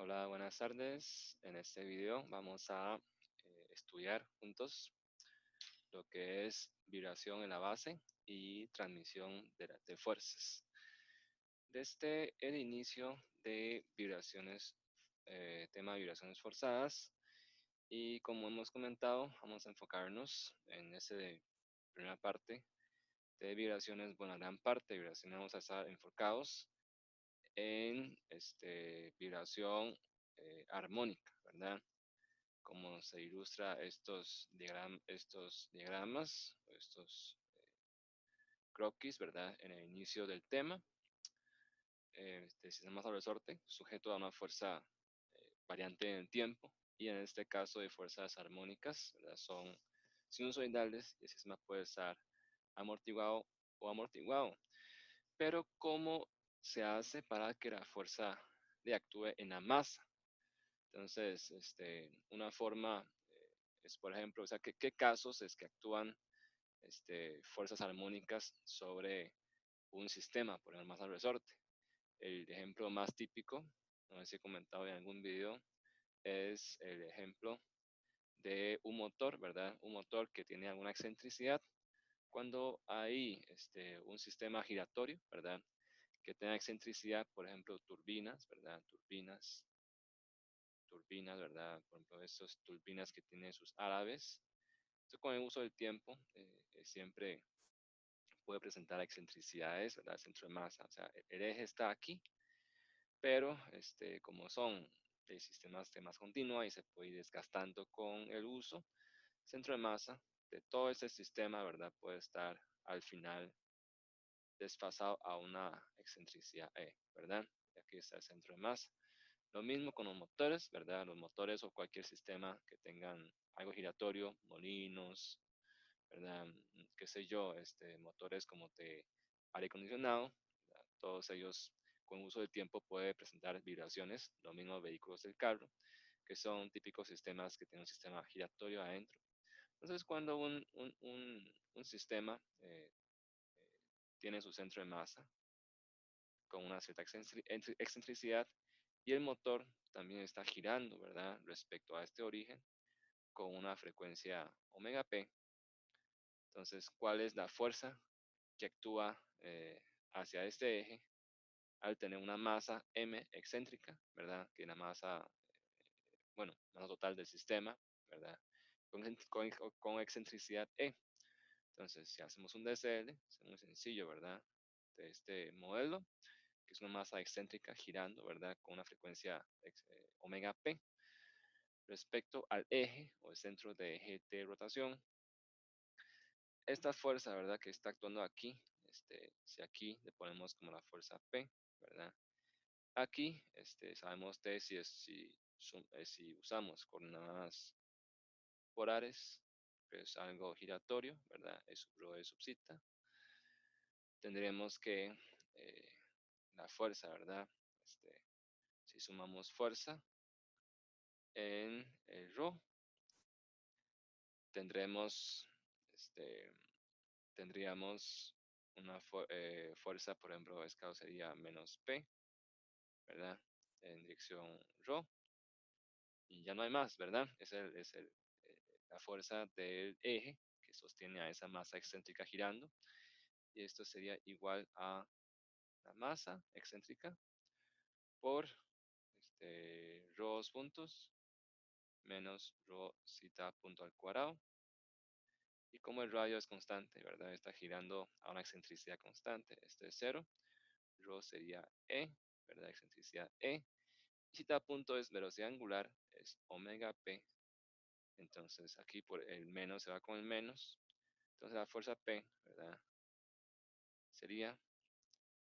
Hola, buenas tardes. En este video vamos a estudiar juntos lo que es vibración en la base y transmisión de fuerzas. Desde el inicio de vibraciones, tema de vibraciones forzadas, y como hemos comentado, vamos a enfocarnos en esa primera parte de vibraciones, bueno, gran parte de vibraciones vamos a estar enfocados en vibración armónica, ¿verdad? Como se ilustra estos diagramas, estos croquis, ¿verdad? En el inicio del tema, este sistema sobre resorte, sujeto a una fuerza variante en el tiempo, y en este caso de fuerzas armónicas, ¿verdad? Son sinusoidales y el sistema puede estar amortiguado o amortiguado. Pero ¿cómo se hace para que la fuerza actúe en la masa? Entonces, una forma es, por ejemplo, o sea, ¿qué casos es que actúan fuerzas armónicas sobre un sistema, por ejemplo, masa resorte? El ejemplo más típico, no sé si he comentado en algún video, es el ejemplo de un motor, ¿verdad? Un motor que tiene alguna excentricidad. Cuando hay un sistema giratorio, ¿verdad? Que tenga excentricidad, por ejemplo, turbinas, ¿verdad? Turbinas, ¿verdad? Por ejemplo, estas turbinas que tienen sus árabes. Esto con el uso del tiempo siempre puede presentar excentricidades, ¿verdad? Centro de masa, o sea, el eje está aquí, pero como son de sistemas de masa continua y se puede ir desgastando con el uso, centro de masa de todo este sistema, ¿verdad? Puede estar al final desfasado a una excentricidad E, ¿verdad? Y aquí está el centro de masa. Lo mismo con los motores, ¿verdad? Los motores o cualquier sistema que tengan algo giratorio, molinos, ¿verdad? Qué sé yo, motores como de aire acondicionado, ¿verdad? Todos ellos con uso del tiempo puede presentar vibraciones, lo mismo vehículos del carro, que son típicos sistemas que tienen un sistema giratorio adentro. Entonces, cuando un sistema tiene su centro de masa con una cierta excentricidad y el motor también está girando, ¿verdad? Respecto a este origen con una frecuencia omega p. Entonces, ¿cuál es la fuerza que actúa hacia este eje al tener una masa m excéntrica, ¿verdad? Que es la masa, bueno, masa total del sistema, ¿verdad? Con excentricidad e. Entonces, si hacemos un DCL, es muy sencillo, ¿verdad? De este modelo, que es una masa excéntrica girando, ¿verdad? Con una frecuencia omega p respecto al eje o el centro de eje de rotación. Esta fuerza, ¿verdad? Que está actuando aquí, si aquí le ponemos como la fuerza P, ¿verdad? Aquí sabemos de si usamos coordenadas polares, que es algo giratorio, ¿verdad? Es rho de sub zeta. Tendremos que la fuerza, ¿verdad? Si sumamos fuerza en el rho, tendremos, tendríamos una fuerza, por ejemplo, este caso sería menos P, ¿verdad? En dirección rho, y ya no hay más, ¿verdad? La fuerza del eje que sostiene a esa masa excéntrica girando, y esto sería igual a la masa excéntrica por rho puntos menos rho zeta punto al cuadrado, y como el radio es constante, ¿verdad? Está girando a una excentricidad constante, este es 0, rho sería E, ¿verdad? Excentricidad E, y zeta punto es velocidad angular, es omega p. Entonces aquí por el menos se va con el menos. Entonces la fuerza P, ¿verdad? Sería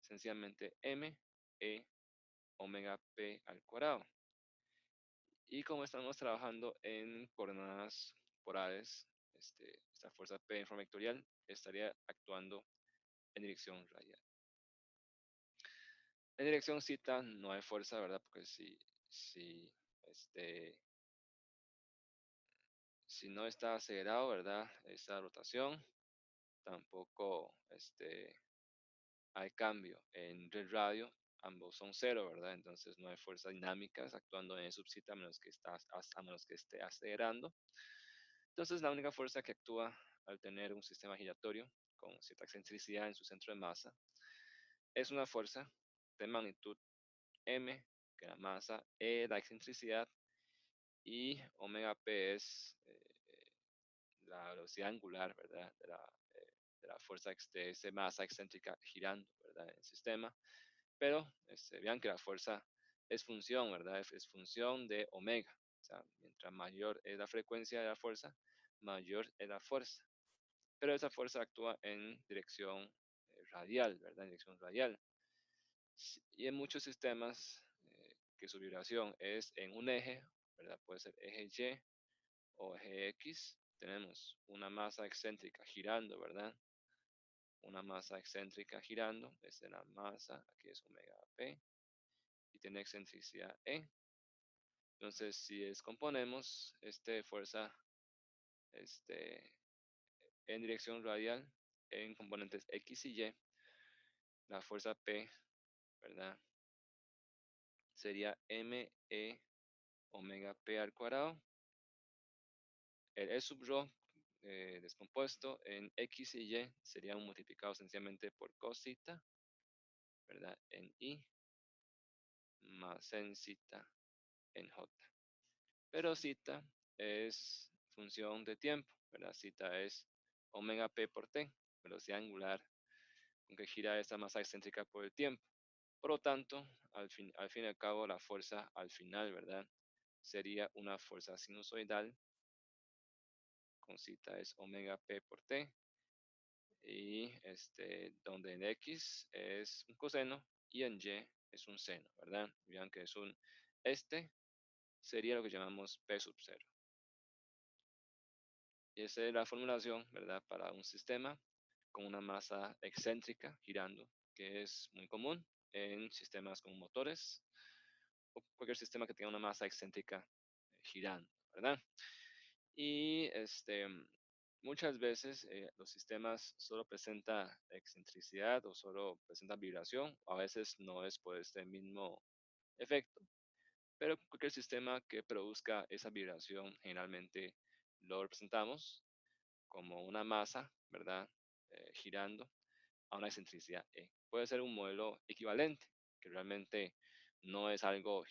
sencillamente M E omega P al cuadrado. Y como estamos trabajando en coordenadas polares, esta fuerza P en forma vectorial estaría actuando en dirección radial. En dirección zeta no hay fuerza, ¿verdad? Porque este, si no está acelerado, ¿verdad? Esta rotación, tampoco hay cambio en el radio, ambos son cero, ¿verdad? Entonces no hay fuerzas dinámicas actuando en el subsistema a menos que esté acelerando. Entonces la única fuerza que actúa al tener un sistema giratorio con cierta excentricidad en su centro de masa es una fuerza de magnitud m, que la masa, e la excentricidad, y omega p es la velocidad angular, ¿verdad? De la fuerza de esa masa excéntrica girando, ¿verdad? En el sistema. Pero vean que la fuerza es función, ¿verdad? Es función de omega. O sea, mientras mayor es la frecuencia de la fuerza, mayor es la fuerza. Pero esa fuerza actúa en dirección radial, ¿verdad? En dirección radial. Y en muchos sistemas que su vibración es en un eje, ¿verdad? Puede ser eje Y o eje X. Tenemos una masa excéntrica girando, ¿verdad? Una masa excéntrica girando, esta es la masa, aquí es omega p, y tiene excentricidad E. Entonces, si descomponemos fuerza este, en dirección radial en componentes X y Y, la fuerza P, ¿verdad? Sería me omega p al cuadrado. El E sub rho descompuesto en X y Y sería multiplicado sencillamente por cosita, ¿verdad? En I más en zeta en J. Pero zeta es función de tiempo, ¿verdad? Zeta es omega p por t, velocidad angular con que gira esta masa excéntrica por el tiempo. Por lo tanto, al fin y al cabo, la fuerza al final, ¿verdad? Sería una fuerza sinusoidal, con zeta es omega p por t, y donde en x es un coseno y en y es un seno, ¿verdad? Vean que es sería lo que llamamos p sub 0. Y esa es la formulación, ¿verdad? Para un sistema con una masa excéntrica girando, que es muy común en sistemas con motores o cualquier sistema que tenga una masa excéntrica girando, ¿verdad? Y muchas veces los sistemas solo presentan excentricidad o solo presentan vibración, a veces no es por este mismo efecto, pero cualquier sistema que produzca esa vibración generalmente lo representamos como una masa, ¿verdad? Girando a una excentricidad E. Puede ser un modelo equivalente, que realmente no es algo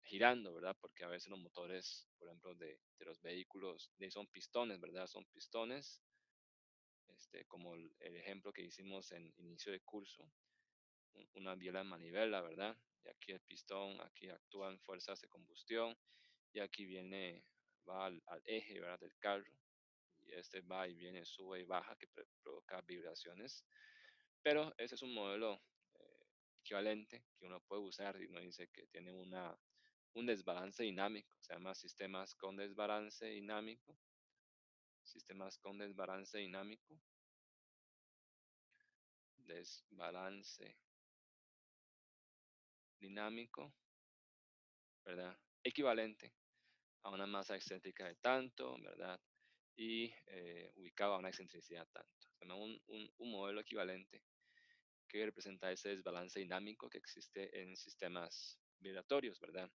girando, ¿verdad? Porque a veces los motores, por ejemplo, de los vehículos son pistones, ¿verdad? Son pistones, como el ejemplo que hicimos en inicio de curso, una biela de manivela, ¿verdad? Y aquí el pistón, aquí actúan fuerzas de combustión, y aquí va al eje, ¿verdad? Del carro, y va y viene, sube y baja, que provoca vibraciones. Pero ese es un modelo equivalente que uno puede usar y uno dice que tiene un desbalance dinámico, se llama sistemas con desbalance dinámico, sistemas con desbalance dinámico, desbalance dinámico, ¿verdad? Equivalente a una masa excéntrica de tanto, ¿verdad? Y ubicado a una excentricidad tanto. Se llama un modelo equivalente que representa ese desbalance dinámico que existe en sistemas vibratorios, ¿verdad?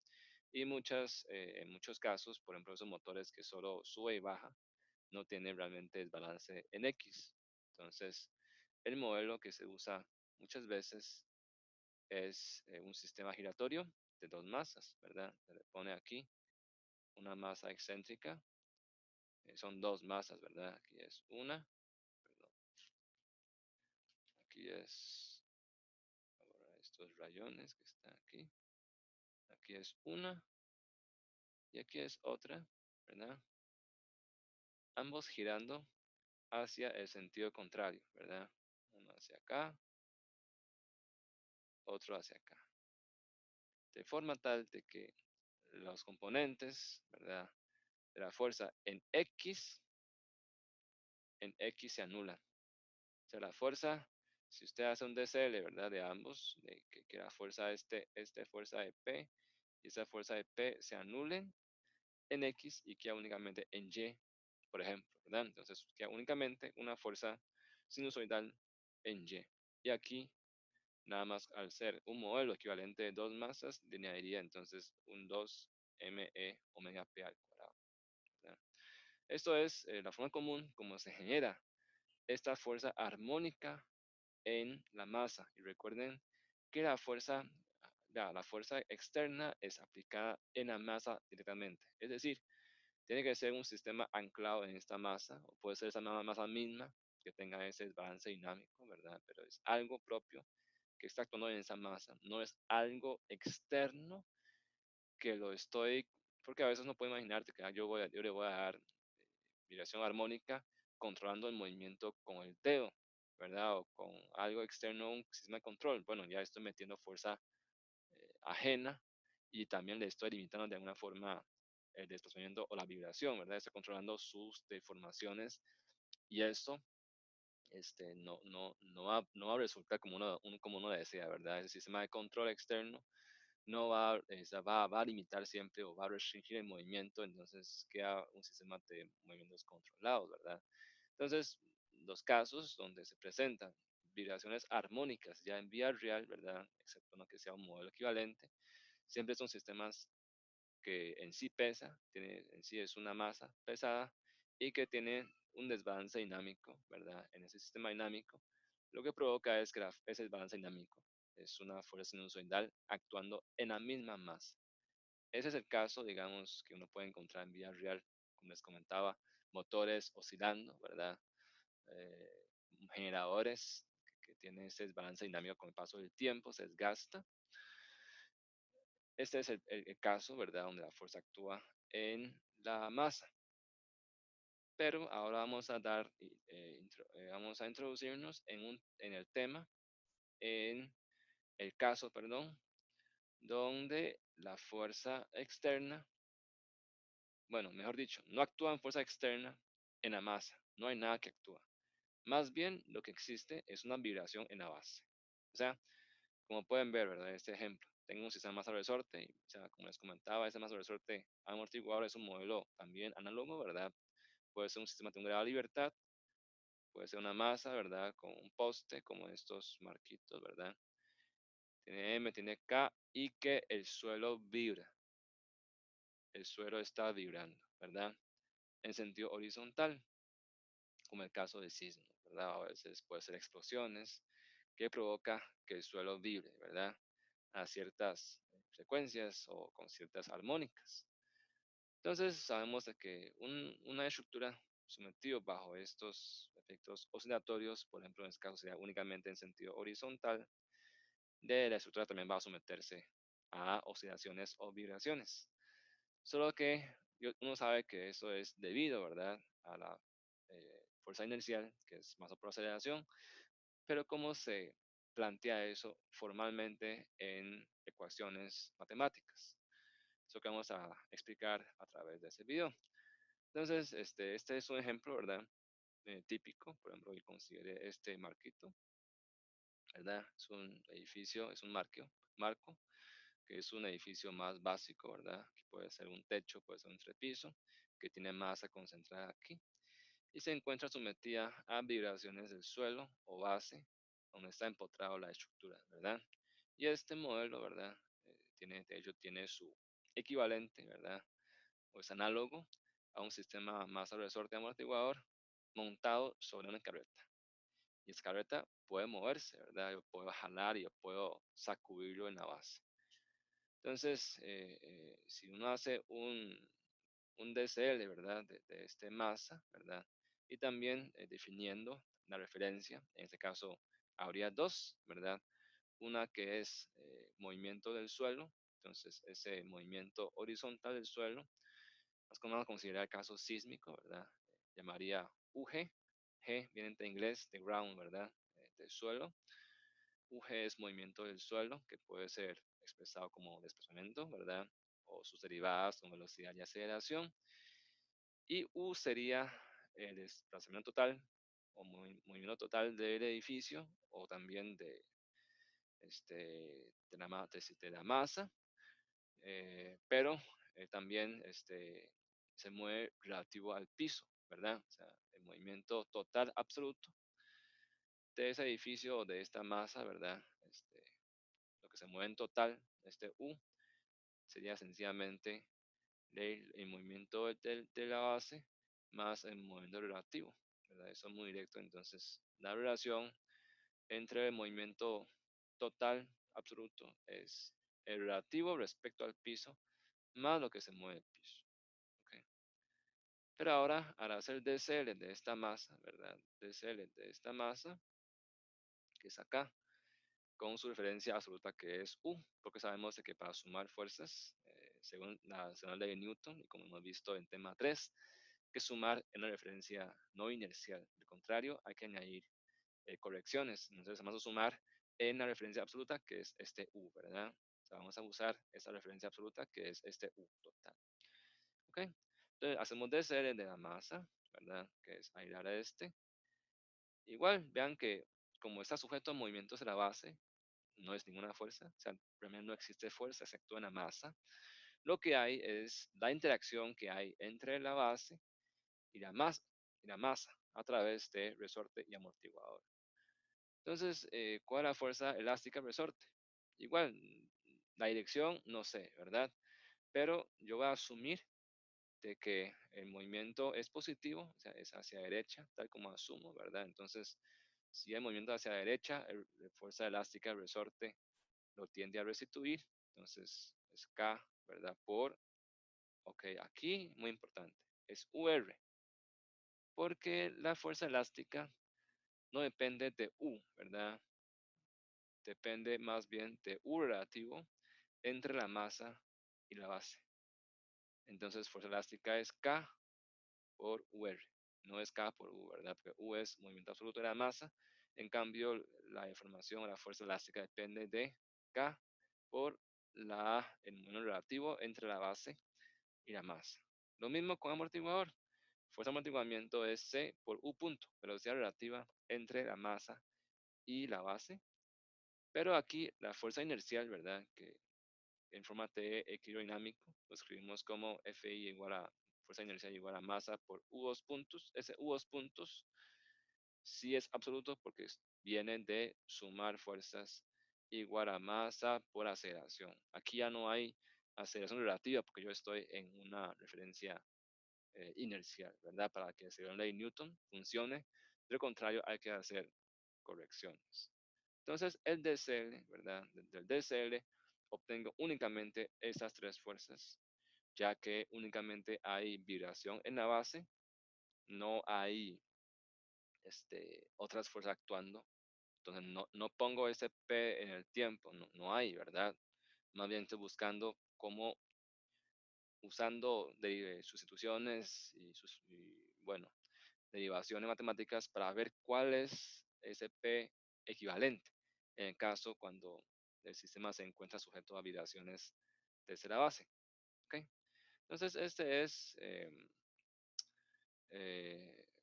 Y en muchos casos, por ejemplo, esos motores que solo sube y baja, no tienen realmente desbalance en X. Entonces, el modelo que se usa muchas veces es un sistema giratorio de dos masas, ¿verdad? Se le pone aquí una masa excéntrica, son dos masas, ¿verdad? Aquí es una, perdón, aquí es, ahora estos rayones que están aquí, aquí es una y aquí es otra, ¿verdad? Ambos girando hacia el sentido contrario, ¿verdad? Uno hacia acá, otro hacia acá. De forma tal de que los componentes, ¿verdad? De la fuerza en X se anulan. O sea, la fuerza, si usted hace un DCL, ¿verdad? De ambos, de que la fuerza fuerza de P y esa fuerza de P se anulen en X y queda únicamente en Y, por ejemplo, ¿verdad? Entonces queda únicamente una fuerza sinusoidal en Y. Y aquí Nada más al ser un modelo equivalente de dos masas, le añadiría entonces un 2 me omega p al cuadrado, ¿verdad? Esto es la forma común como se genera esta fuerza armónica en la masa. Y recuerden que la fuerza externa es aplicada en la masa directamente. Es decir, tiene que ser un sistema anclado en esta masa, o puede ser esa masa misma que tenga ese desbalance dinámico, ¿verdad? Pero es algo propio que está actuando en esa masa, no es algo externo que lo estoy, porque a veces no puede imaginarte que yo le voy a dar vibración armónica controlando el movimiento con el dedo, ¿verdad? O con algo externo, un sistema de control. Bueno, ya estoy metiendo fuerza ajena y también le estoy limitando de alguna forma el desplazamiento o la vibración, ¿verdad? Estoy controlando sus deformaciones y esto no va a resultar como uno desea, ¿verdad? El sistema de control externo no va a limitar siempre o va a restringir el movimiento, entonces queda un sistema de movimientos controlados, ¿verdad? Entonces, los casos donde se presentan vibraciones armónicas ya en vía real, ¿verdad? Excepto no que sea un modelo equivalente, siempre son sistemas que en sí pesa, en sí es una masa pesada y que tiene un desbalance dinámico, ¿verdad? En ese sistema dinámico, lo que provoca es que ese desbalance dinámico es una fuerza sinusoidal actuando en la misma masa. Ese es el caso, digamos, que uno puede encontrar en vía real, como les comentaba, motores oscilando, ¿verdad? Eh, Generadores que tienen ese desbalance dinámico con el paso del tiempo, se desgasta. Este es el caso, ¿verdad?, donde la fuerza actúa en la masa. Pero ahora vamos a introducirnos en el tema, en el caso, perdón, donde la fuerza externa, bueno, mejor dicho, no actúa en fuerza externa en la masa, no hay nada que actúa. Más bien lo que existe es una vibración en la base. O sea, como pueden ver, ¿verdad? Este ejemplo, tengo un sistema masa resorte, y, o sea, como les comentaba, ese masa resorte amortiguador es un modelo también análogo, ¿verdad? Puede ser un sistema de un grado de libertad, puede ser una masa, ¿verdad? Con un poste, como estos marquitos, ¿verdad? Tiene M, tiene K, y que el suelo vibra. El suelo está vibrando, ¿verdad? En sentido horizontal, como el caso de sismos, ¿verdad? A veces puede ser explosiones que provoca que el suelo vibre, ¿verdad? A ciertas frecuencias o con ciertas armónicas. Entonces sabemos de que una estructura sometida bajo estos efectos oscilatorios, por ejemplo en este caso sería únicamente en sentido horizontal, de la estructura también va a someterse a oscilaciones o vibraciones. Solo que uno sabe que eso es debido, ¿verdad?, a la fuerza inercial, que es masa por aceleración, pero ¿cómo se plantea eso formalmente en ecuaciones matemáticas? Eso que vamos a explicar a través de ese video. Entonces, este es un ejemplo, ¿verdad? Típico, por ejemplo, y considere este marquito, ¿verdad? Es un edificio, es un marco, que es un edificio más básico, ¿verdad? Que puede ser un techo, puede ser un entrepiso, que tiene masa concentrada aquí y se encuentra sometida a vibraciones del suelo o base, donde está empotrado la estructura, ¿verdad? Y este modelo, ¿verdad? De hecho, tiene su equivalente, ¿verdad? O es análogo a un sistema masa resorte amortiguador montado sobre una carreta. Y esa carreta puede moverse, ¿verdad? Yo puedo jalar y yo puedo sacudirlo en la base. Entonces, si uno hace un DCL, ¿verdad? De este masa, ¿verdad? Y también definiendo la referencia, en este caso habría dos, ¿verdad? Una que es movimiento del suelo, entonces ese movimiento horizontal del suelo, más como vamos a considerar el caso sísmico, ¿verdad? Llamaría UG, G viene de inglés, de ground, ¿verdad? Del suelo. UG es movimiento del suelo, que puede ser expresado como desplazamiento, ¿verdad? O sus derivadas como velocidad y aceleración. Y U sería el desplazamiento total o movimiento total del edificio o también de la masa, pero también se mueve relativo al piso, ¿verdad? O sea, el movimiento total absoluto de ese edificio o de esta masa, ¿verdad? que se mueve en total, este U, sería sencillamente el movimiento de la base más el movimiento relativo, ¿verdad? Eso es muy directo, entonces la relación entre el movimiento total absoluto es el relativo respecto al piso más lo que se mueve el piso. ¿Ok? Pero ahora, al hacer dCl de esta masa, ¿verdad? dCl de esta masa, que es acá, con su referencia absoluta que es U, porque sabemos de que para sumar fuerzas, según la segunda ley de Newton, y como hemos visto en tema 3, que sumar en una referencia no inercial. De contrario, hay que añadir correcciones. Entonces vamos a sumar en la referencia absoluta, que es este U, ¿verdad? O sea, vamos a usar esa referencia absoluta, que es este U total. ¿Ok? Entonces hacemos dCl de la masa, ¿verdad? Que es aislar a este. Igual, vean que como está sujeto a movimientos de la base, no es ninguna fuerza, o sea, realmente no existe fuerza excepto en la masa. Lo que hay es la interacción que hay entre la base y la masa a través de resorte y amortiguador. Entonces, ¿cuál es la fuerza elástica resorte? Igual, la dirección no sé, ¿verdad? Pero yo voy a asumir de que el movimiento es positivo, o sea, es hacia derecha, tal como asumo, ¿verdad? Entonces, si hay movimiento hacia derecha, la fuerza elástica resorte lo tiende a restituir. Entonces, es K, ¿verdad? Ok, aquí, muy importante, es UR, porque la fuerza elástica no depende de U, ¿verdad? Depende más bien de U relativo entre la masa y la base. Entonces, fuerza elástica es K por UR, no es K por U, ¿verdad? Porque U es movimiento absoluto de la masa. En cambio, la deformación o la fuerza elástica depende de K por el movimiento relativo entre la base y la masa. Lo mismo con amortiguador. Fuerza de amortiguamiento es C por U punto, velocidad relativa entre la masa y la base. Pero aquí la fuerza inercial, ¿verdad? Que en forma de equilodinámico, lo escribimos como Fi igual a fuerza inercial igual a masa por U2 puntos. Ese U2 puntos sí es absoluto porque viene de sumar fuerzas igual a masa por aceleración. Aquí ya no hay aceleración relativa porque yo estoy en una referencia inercial, ¿verdad? Para que según la ley de Newton funcione. De lo contrario, hay que hacer correcciones. Entonces, el DCL, ¿verdad? Del DCL obtengo únicamente estas tres fuerzas, ya que únicamente hay vibración en la base, no hay otras fuerzas actuando. Entonces, no pongo ese P en el tiempo, no hay, ¿verdad? Más bien estoy buscando cómo, usando sustituciones bueno, derivaciones matemáticas para ver cuál es ese P equivalente en el caso cuando el sistema se encuentra sujeto a vibraciones desde la base. ¿Okay? Entonces, este es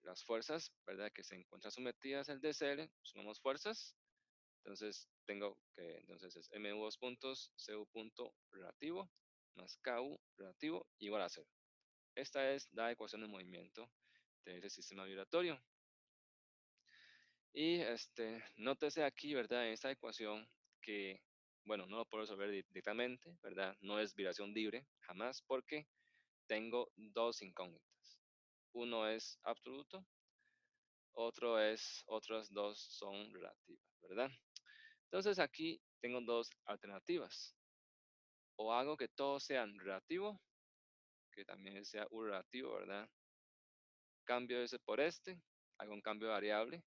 las fuerzas, ¿verdad? Que se encuentran sometidas al DCL, sumamos fuerzas, entonces tengo que, entonces es MU2 puntos, CU punto relativo, más KU relativo, igual a 0. Esta es la ecuación de movimiento de ese sistema vibratorio. Y nótese aquí, ¿verdad? En esta ecuación que, bueno, no lo puedo resolver directamente, ¿verdad? No es vibración libre, jamás, porque tengo dos incógnitas. Uno es absoluto, otras dos son relativas, ¿verdad? Entonces aquí tengo dos alternativas. O hago que todos sean relativo, que también sea U relativo, ¿verdad? Cambio ese por hago un cambio de variable,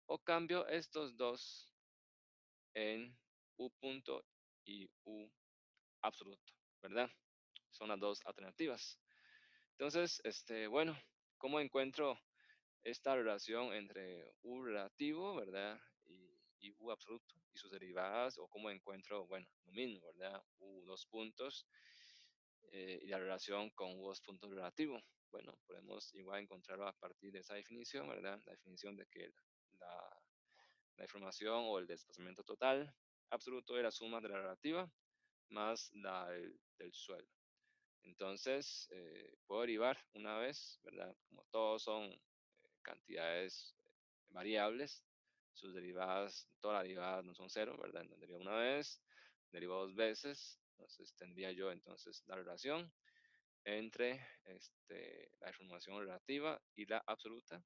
o cambio estos dos en U punto y U absoluto, ¿verdad? Son las dos alternativas. Entonces, bueno, ¿cómo encuentro esta relación entre U relativo, ¿verdad? Y U absoluto y sus derivadas, o cómo encuentro, bueno, lo mismo, ¿verdad? U dos puntos y la relación con U dos puntos relativo. Bueno, podemos igual encontrarlo a partir de esa definición, ¿verdad? La definición de que la, la información o el desplazamiento total absoluto es la suma de la relativa más la del suelo. Entonces, puedo derivar una vez, ¿verdad? Como todos son cantidades variables, sus derivadas, todas las derivadas no son cero, ¿verdad? Entonces, derivo una vez, deriva dos veces, entonces tendría yo entonces la relación entre la información relativa y la absoluta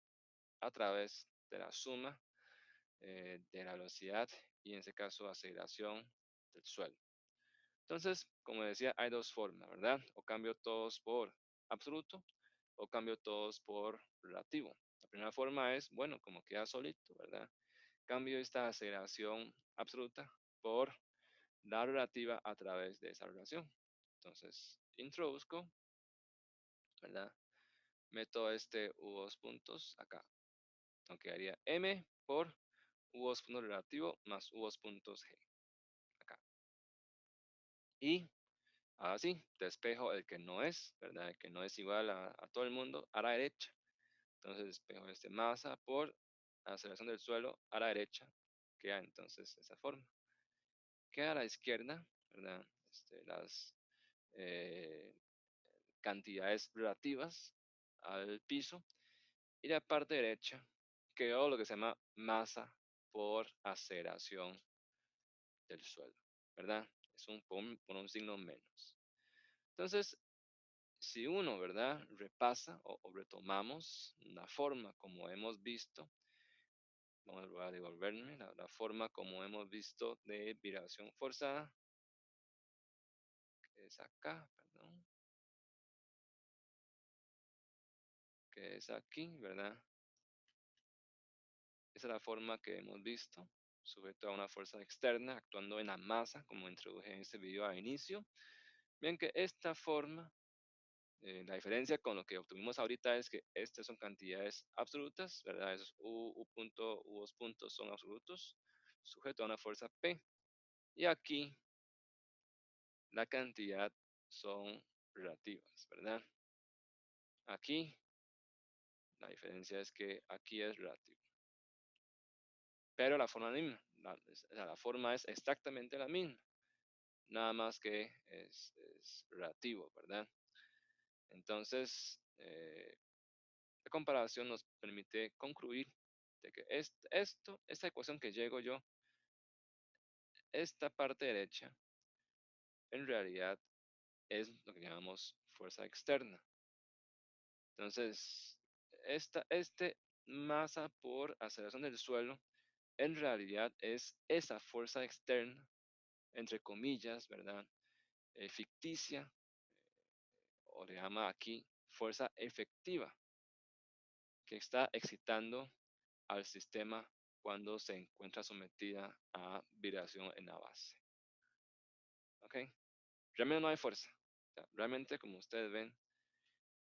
a través de la suma de la velocidad y en este caso aceleración del suelo. Entonces, como decía, hay dos formas, ¿verdad? O cambio todos por absoluto o cambio todos por relativo. La primera forma es, bueno, como queda solito, ¿verdad? Cambio esta aceleración absoluta por la relativa a través de esa relación. Entonces, introduzco, ¿verdad? Meto u dos puntos acá. Entonces quedaría m por u dos puntos relativo más u dos puntos g acá. Y ahora sí, despejo el que no es, ¿verdad? El que no es igual a todo el mundo a la derecha. Entonces despejo masa por aceleración del suelo a la derecha. Queda entonces de esa forma. Queda a la izquierda, ¿verdad? Las eh, cantidades relativas al piso. Y la parte derecha quedó lo que se llama masa por aceleración del suelo, ¿verdad? Es un por un signo menos. Entonces, si uno, ¿verdad? Repasa o retomamos la forma como hemos visto, vamos a devolverme, la forma como hemos visto de vibración forzada, que es acá, perdón, que es aquí, ¿verdad? Esa es la forma que hemos visto, sujeto a una fuerza externa actuando en la masa, como introduje en este video al inicio. Bien que esta forma, la diferencia con lo que obtuvimos ahorita es que estas son cantidades absolutas, ¿verdad? Esos U punto, U dos puntos son absolutos, sujeto a una fuerza P. Y aquí la cantidad son relativas, ¿verdad? Aquí la diferencia es que aquí es relativo. Pero la forma es la misma, la forma es exactamente la misma, nada más que es relativo, ¿verdad? Entonces, la comparación nos permite concluir de que esta ecuación que llego yo, esta parte derecha, en realidad es lo que llamamos fuerza externa. Entonces, este masa por aceleración del suelo, en realidad es esa fuerza externa, entre comillas, ¿verdad? Ficticia, o le llama aquí fuerza efectiva, que está excitando al sistema cuando se encuentra sometida a vibración en la base. ¿Ok? Realmente no hay fuerza. O sea, realmente, como ustedes ven,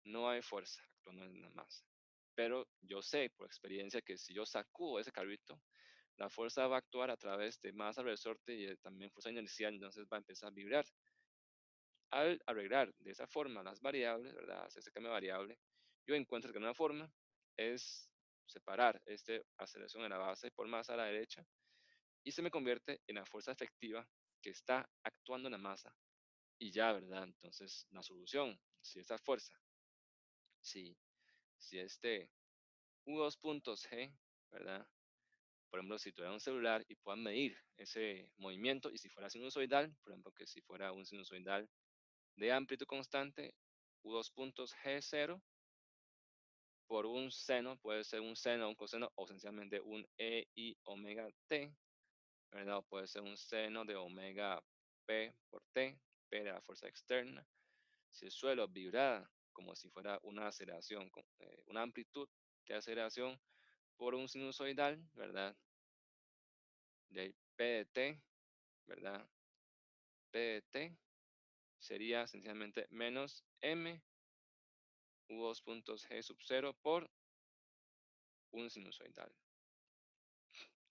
no hay fuerza actuando en la masa. Pero yo sé por experiencia que si yo sacudo ese carrito, la fuerza va a actuar a través de masa resorte y también fuerza inercial, entonces va a empezar a vibrar. Al arreglar de esa forma las variables, ¿verdad? Hacer ese cambio de variable, yo encuentro que una forma es separar esta aceleración de la base por masa a la derecha y se me convierte en la fuerza efectiva que está actuando en la masa y ya, ¿verdad? Entonces, la solución, si esa fuerza, si, si U dos puntos G, ¿verdad? Por ejemplo, si tuviera un celular y puedan medir ese movimiento y si fuera sinusoidal, por ejemplo, que si fuera un sinusoidal de amplitud constante, U dos puntos G0 por un seno, puede ser un seno, un coseno o sencillamente un E y omega t, ¿verdad? O puede ser un seno de omega p por t, p de la fuerza externa. Si el suelo vibrara como si fuera una aceleración, una amplitud de aceleración por un sinusoidal, ¿verdad? De p de t, ¿verdad? P de t sería sencillamente menos m u dos puntos g sub 0 por un sinusoidal.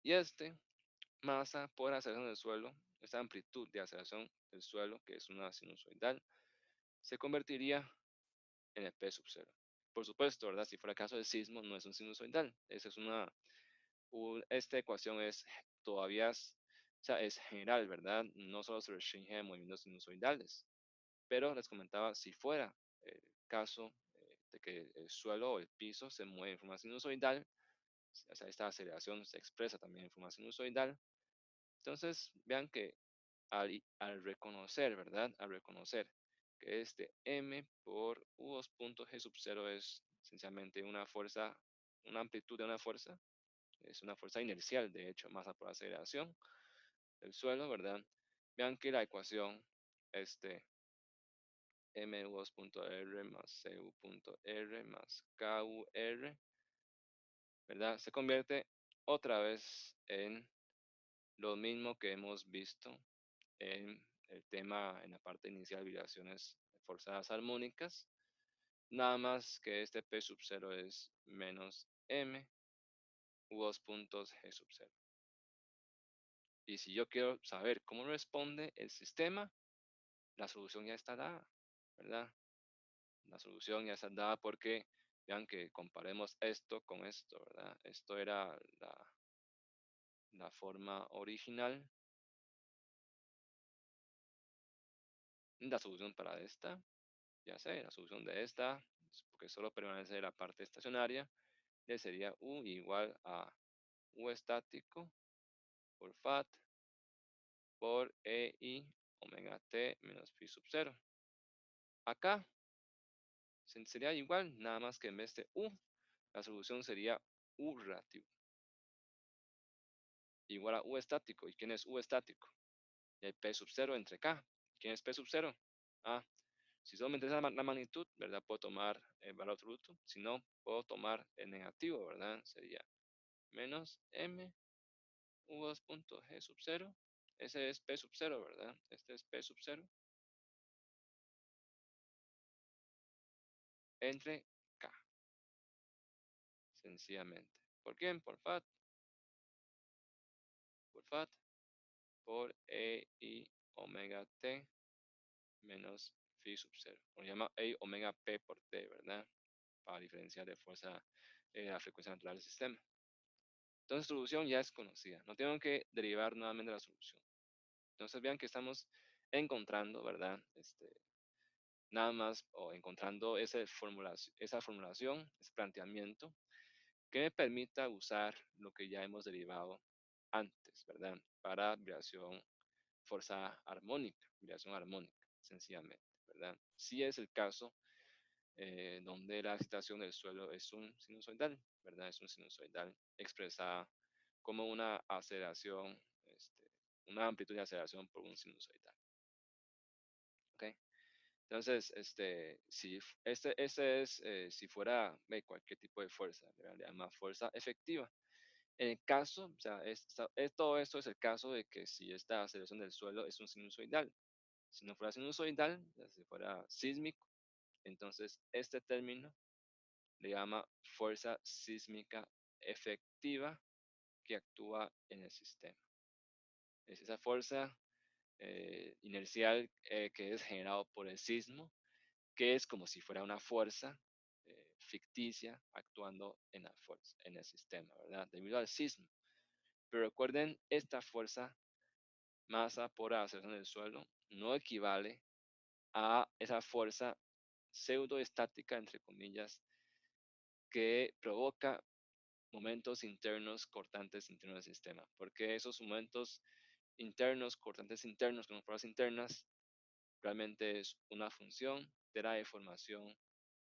Y masa por aceleración del suelo, esta amplitud de aceleración del suelo, que es una sinusoidal, se convertiría en el P sub 0. Por supuesto, ¿verdad? Si fuera caso de sismo, no es un sinusoidal. Esa es esta ecuación es todavía, o sea, es general, ¿verdad? No solo se restringe a movimientos sinusoidales. Pero les comentaba, si fuera el caso de que el suelo o el piso se mueve en forma sinusoidal, o sea, esta aceleración se expresa también en forma sinusoidal, entonces vean que al reconocer, ¿verdad? Al reconocer que este m por u2 punto g sub 0 es esencialmente una fuerza, una amplitud de una fuerza, es una fuerza inercial, de hecho, masa por aceleración del suelo, ¿verdad? Vean que la ecuación, este, mu2.r más cu.r más kur, ¿verdad? Se convierte otra vez en lo mismo que hemos visto en el tema, en la parte inicial, vibraciones forzadas armónicas, nada más que este P sub 0 es menos M u2 puntos G sub 0. Y si yo quiero saber cómo responde el sistema, la solución ya está dada, ¿verdad? La solución ya está dada porque, vean que comparemos esto con esto, ¿verdad? Esto era la forma original. La solución para esta, ya sé, la solución de esta, porque solo permanece la parte estacionaria, le sería U igual a U estático por FAT por EI omega T menos phi sub 0. Acá sería igual, nada más que en vez de U, la solución sería U relativo igual a U estático. ¿Y quién es U estático? Y hay P sub 0 entre K. ¿Quién es P sub 0? Ah, si solo me interesa la magnitud, ¿verdad? Puedo tomar el valor absoluto. Si no, puedo tomar el negativo, ¿verdad? Sería menos M U2 punto G sub 0. Ese es P sub 0, ¿verdad? Este es P sub 0 entre K, sencillamente. ¿Por quién? Por FAT. Por FAT. Por E y omega T menos phi sub 0. Lo llama E omega P por T, ¿verdad? Para diferenciar de fuerza la frecuencia natural del sistema. Entonces, solución ya es conocida. No tengo que derivar nuevamente la solución. Entonces, vean que estamos encontrando, ¿verdad? Nada más, o encontrando esa formulación, ese planteamiento, que me permita usar lo que ya hemos derivado antes, ¿verdad? Para vibración forzada armónica, vibración armónica, sencillamente, ¿verdad? Si es el caso donde la excitación del suelo es un sinusoidal, ¿verdad? Es un sinusoidal expresada como una aceleración, una amplitud de aceleración por un sinusoidal, ¿ok? Entonces, este es, si fuera cualquier tipo de fuerza, ¿verdad? Le llama fuerza efectiva. En el caso, o sea, todo esto es el caso de que si esta aceleración del suelo es un sinusoidal. Si no fuera sinusoidal, si fuera sísmico, entonces este término le llama fuerza sísmica efectiva que actúa en el sistema. Es esa fuerza inercial que es generado por el sismo, que es como si fuera una fuerza ficticia actuando en el sistema, ¿verdad? Debido al sismo. Pero recuerden, esta fuerza masa por aceleración del suelo no equivale a esa fuerza pseudoestática, entre comillas, que provoca momentos internos cortantes internos del sistema, porque esos momentos internos, cortantes internos, con fuerzas internas, realmente es una función de la deformación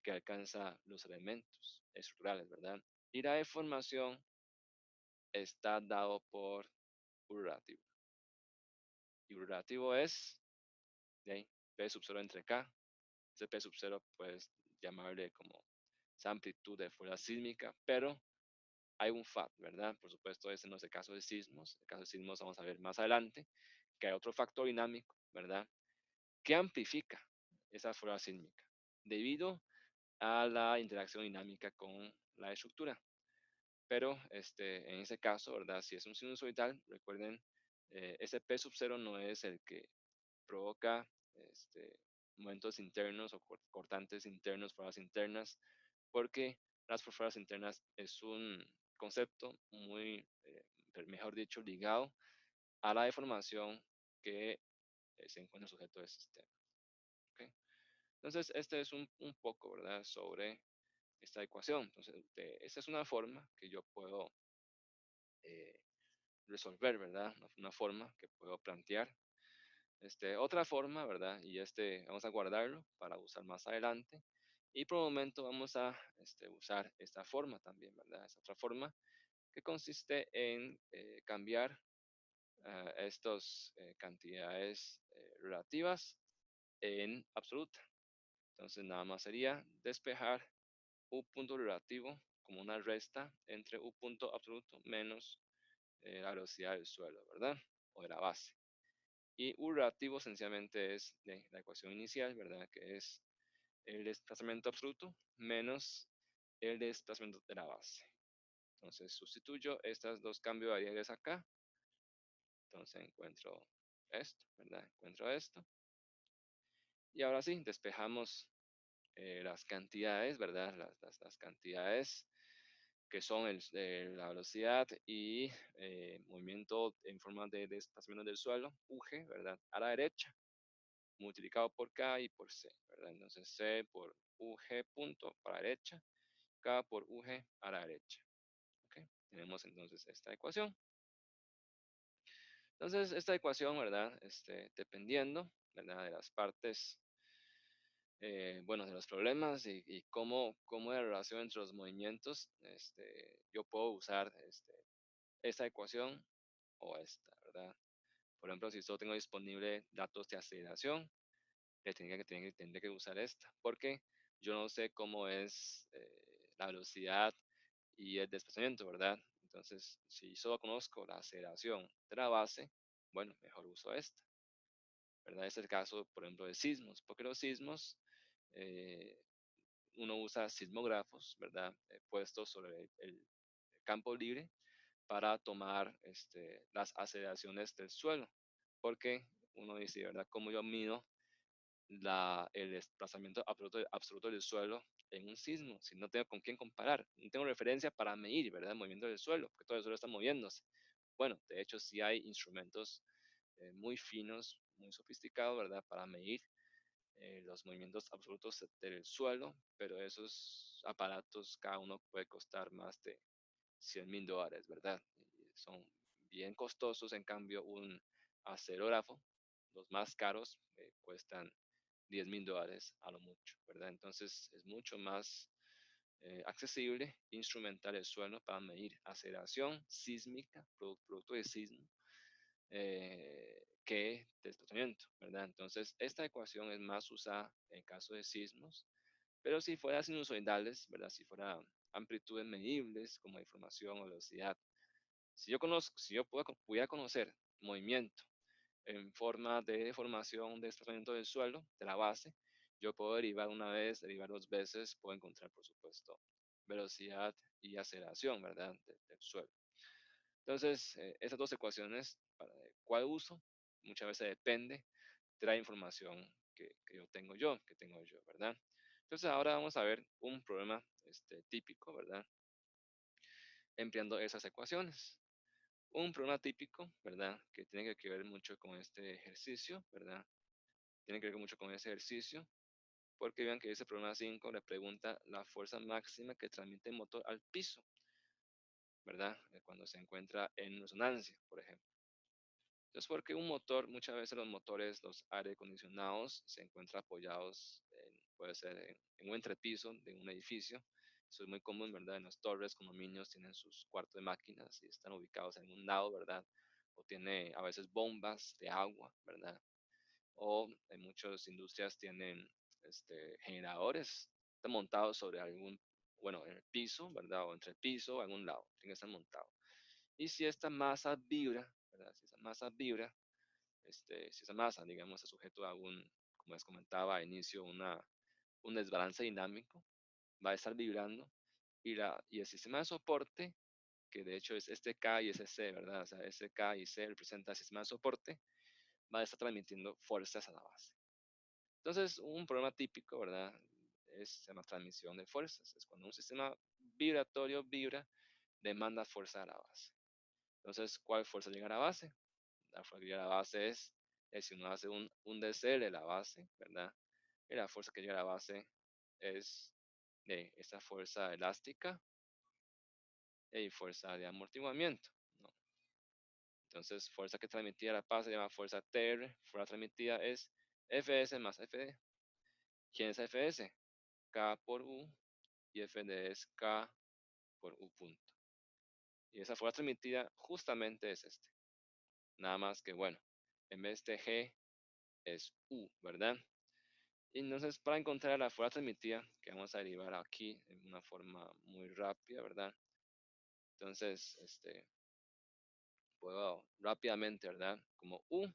que alcanza los elementos estructurales, ¿verdad? Y la deformación está dado por U relativo. Y U relativo es de ahí, P sub 0 entre K. Ese P sub 0 puedes llamarle como esa amplitud de fuerza sísmica, pero hay un FAT, ¿verdad? Por supuesto, ese no es el caso de sismos. El caso de sismos vamos a ver más adelante, que hay otro factor dinámico, ¿verdad? Que amplifica esa fuerza sísmica debido a la interacción dinámica con la estructura. Pero en ese caso, ¿verdad? Si es un sinusoidal, recuerden, ese P sub 0 no es el que provoca este, momentos internos o cortantes internos, fuerzas internas, porque las fuerzas internas es un concepto muy, mejor dicho, ligado a la deformación que se encuentra sujeto del sistema. ¿Okay? Entonces, este es un poco, ¿verdad?, sobre esta ecuación. Entonces, esta es una forma que yo puedo resolver, ¿verdad? Una forma que puedo plantear Otra forma, ¿verdad? Y vamos a guardarlo para usar más adelante. Y por el momento vamos a usar esta forma también, ¿verdad? Es otra forma que consiste en cambiar estas cantidades relativas en absoluta. Entonces nada más sería despejar u punto relativo como una resta entre u punto absoluto menos la velocidad del suelo, ¿verdad? O de la base. Y u relativo sencillamente es de la ecuación inicial, ¿verdad? Que es el desplazamiento absoluto menos el desplazamiento de la base. Entonces sustituyo estos dos cambios de variables acá. Entonces encuentro esto, ¿verdad? Encuentro esto. Y ahora sí, despejamos las cantidades, ¿verdad? Las cantidades que son la velocidad y movimiento en forma de desplazamiento del suelo, UG, ¿verdad? A la derecha, multiplicado por K y por C, ¿verdad? Entonces C por UG punto para la derecha, K por UG a la derecha. ¿Ok? Tenemos entonces esta ecuación. Entonces, esta ecuación, ¿verdad? Dependiendo, ¿verdad? De las partes, bueno, de los problemas y cómo es la relación entre los movimientos, yo puedo usar esta ecuación o esta, ¿verdad? Por ejemplo, si solo tengo disponible datos de aceleración, tendría que usar esta, porque yo no sé cómo es la velocidad y el desplazamiento, ¿verdad? Entonces, si solo conozco la aceleración de la base, bueno, mejor uso esta, ¿verdad? Es el caso, por ejemplo, de sismos, porque los sismos, eh, uno usa sismógrafos, ¿verdad? Puestos sobre el campo libre para tomar las aceleraciones del suelo, porque uno dice, ¿verdad? ¿Cómo yo mido el desplazamiento absoluto del suelo en un sismo? Si no tengo con quién comparar, no tengo referencia para medir, ¿verdad? El movimiento del suelo, porque todo el suelo está moviéndose. Bueno, de hecho sí hay instrumentos muy finos, muy sofisticados, ¿verdad? Para medir los movimientos absolutos del suelo, pero esos aparatos cada uno puede costar más de $100,000, ¿verdad? Y son bien costosos, en cambio un acelerógrafo, los más caros, cuestan $10,000 a lo mucho, ¿verdad? Entonces es mucho más accesible instrumentar el suelo para medir aceleración sísmica, producto de sismo, que desplazamiento, ¿verdad? Entonces esta ecuación es más usada en caso de sismos, pero si fuera sinusoidales, ¿verdad? Si fuera amplitudes medibles como información o velocidad, si yo pudiera conocer movimiento en forma de deformación, de desplazamiento del suelo, de la base, yo puedo derivar una vez, derivar dos veces, puedo encontrar, por supuesto, velocidad y aceleración, ¿verdad? Del suelo. Entonces, esas dos ecuaciones, ¿para cuál uso? Muchas veces depende de la información que tengo yo, ¿verdad? Entonces, ahora vamos a ver un problema típico, ¿verdad? Empleando esas ecuaciones. Un problema típico, ¿verdad? Que tiene que ver mucho con este ejercicio, ¿verdad? Tiene que ver mucho con ese ejercicio, porque vean que ese problema 5 le pregunta la fuerza máxima que transmite el motor al piso, ¿verdad? Cuando se encuentra en resonancia, por ejemplo. Entonces, porque un motor, muchas veces los motores, los aire acondicionados, se encuentran apoyados, puede ser en un entrepiso de un edificio. Eso es muy común, ¿verdad? En las torres, condominios tienen sus cuartos de máquinas y están ubicados en un lado, ¿verdad? O tiene a veces bombas de agua, ¿verdad? O en muchas industrias tienen generadores, están montados sobre bueno, en el piso, ¿verdad? O entre el piso o algún lado, tienen que estar montados. Y si esta masa vibra, ¿verdad? Si esa masa vibra, si esa masa, digamos, está sujeto a como les comentaba al inicio, un desbalance dinámico, va a estar vibrando y el sistema de soporte, que de hecho es este K y ese C, ¿verdad? O sea, ese K y C representa el sistema de soporte, va a estar transmitiendo fuerzas a la base. Entonces, un problema típico, ¿verdad? Se llama transmisión de fuerzas. Es cuando un sistema vibratorio vibra, demanda fuerza a la base. Entonces, ¿cuál fuerza llega a la base? La fuerza que llega a la base es si uno hace un DCL de la base, ¿verdad? Y la fuerza que llega a la base es de esta fuerza elástica y fuerza de amortiguamiento, ¿no? Entonces, fuerza que transmitía la paz se llama fuerza TR, fuerza transmitida es Fs más Fd. ¿Quién es Fs? K por U, y Fd es K por U punto. Y esa fuerza transmitida justamente es este. Nada más que, bueno, en vez de G es U, ¿verdad? Y entonces, para encontrar la fuerza transmitida, que vamos a derivar aquí en una forma muy rápida, ¿verdad? Entonces, puedo rápidamente, ¿verdad? Como U,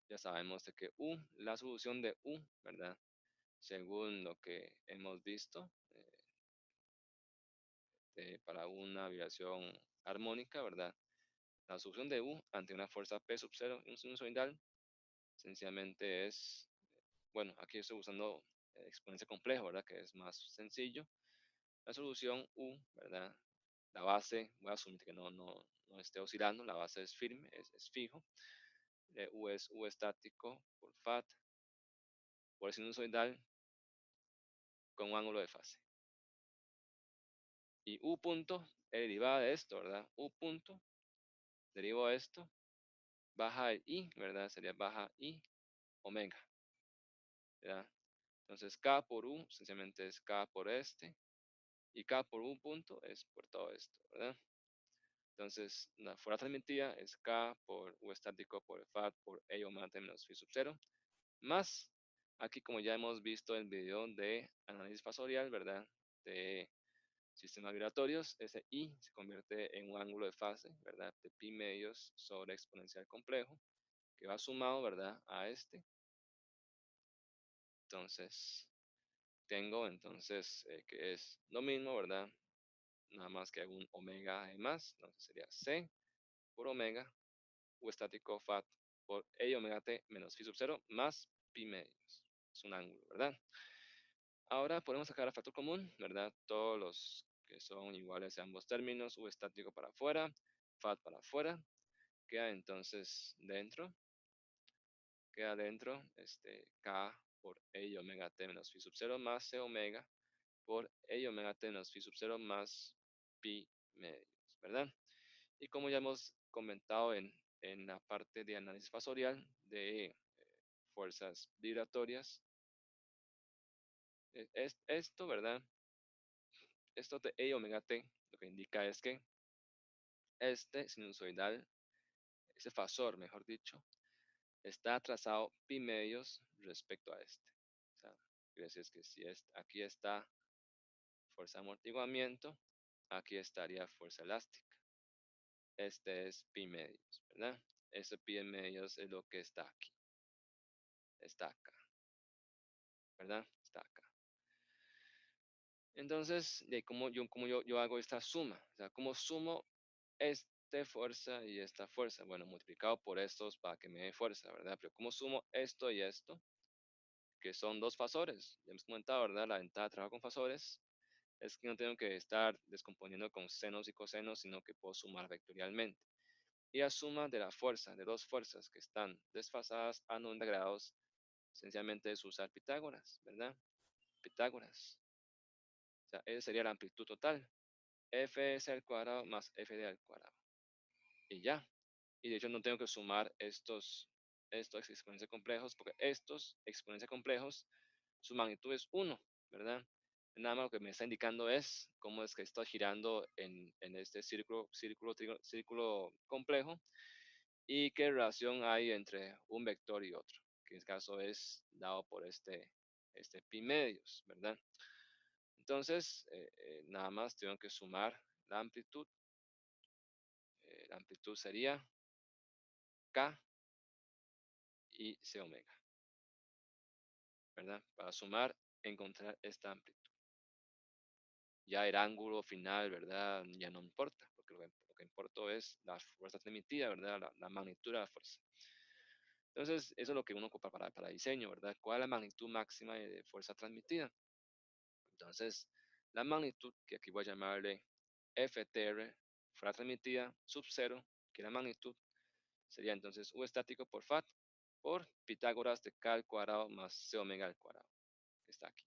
ya sabemos de que U, la solución de U, ¿verdad? Según lo que hemos visto, para una vibración armónica, ¿verdad? La solución de U ante una fuerza P sub 0 en un sinusoidal, sencillamente es, bueno, aquí estoy usando exponencia complejo, ¿verdad? Que es más sencillo. La solución U, ¿verdad? La base, voy a asumir que no esté oscilando, la base es firme, es fijo. U es U estático por FAT por sinusoidal con un ángulo de fase. Y U punto es derivada de esto, ¿verdad? U punto, derivo de esto, baja el I, ¿verdad? Sería baja I omega, ¿verdad? Entonces K por U sencillamente es K por este, y K por U punto es por todo esto, ¿verdad? Entonces la fuerza transmitida es K por U estático por FAT por E omega t menos phi sub 0, más, aquí como ya hemos visto en el video de análisis fasorial, ¿verdad? De sistemas vibratorios, ese I se convierte en un ángulo de fase, ¿verdad? De pi medios sobre exponencial complejo, que va sumado, ¿verdad? A este. Entonces, tengo entonces que es lo mismo, ¿verdad? Nada más que un omega e más, entonces sería C por omega, U estático FAT por E omega t menos phi sub 0 más pi medios. Es un ángulo, ¿verdad? Ahora podemos sacar el factor común, ¿verdad? Todos los que son iguales a ambos términos, U estático para afuera, FAT para afuera, queda entonces dentro, K por E omega t menos phi sub 0 más C omega por E omega t menos phi sub 0 más pi medios, ¿verdad? Y como ya hemos comentado en la parte de análisis fasorial de fuerzas vibratorias, es esto, ¿verdad? Esto de E omega t lo que indica es que este sinusoidal, ese fasor, mejor dicho, está trazado pi medios respecto a este. O sea, quiere decir que si aquí está fuerza de amortiguamiento, aquí estaría fuerza elástica. Este es pi medios, ¿verdad? Ese pi medios es lo que está aquí. Está acá, ¿verdad? Está acá. Entonces, ¿cómo yo hago esta suma? O sea, ¿cómo sumo esta fuerza y esta fuerza? Bueno, multiplicado por estos para que me dé fuerza, ¿verdad? Pero ¿cómo sumo esto y esto? Que son dos fasores. Ya hemos comentado, ¿verdad? La ventaja de trabajar con fasores es que no tengo que estar descomponiendo con senos y cosenos, sino que puedo sumar vectorialmente. Y la suma de la fuerza, de dos fuerzas que están desfasadas a 90 grados, sencillamente es usar Pitágoras, ¿verdad? Pitágoras. O sea, esa sería la amplitud total. Fs al cuadrado más Fd al cuadrado. Y ya. Y de hecho no tengo que sumar estos exponenciales complejos, porque estos exponenciales complejos, su magnitud es 1, ¿verdad? Nada más lo que me está indicando es cómo es que está girando en este círculo complejo y qué relación hay entre un vector y otro, que en este caso es dado por este pi medios, ¿verdad? Entonces, nada más tengo que sumar la amplitud. La amplitud sería K y C omega, ¿verdad? Para sumar, encontrar esta amplitud. Ya el ángulo final, ¿verdad? Ya no importa, porque lo que importa es la fuerza transmitida, ¿verdad? La magnitud de la fuerza. Entonces, eso es lo que uno ocupa para diseño, ¿verdad? ¿Cuál es la magnitud máxima de fuerza transmitida? Entonces, la magnitud, que aquí voy a llamarle FTR, fuerza transmitida, sub 0, que es la magnitud, sería entonces U estático por FAT, por Pitágoras de K al cuadrado más C omega al cuadrado, que está aquí.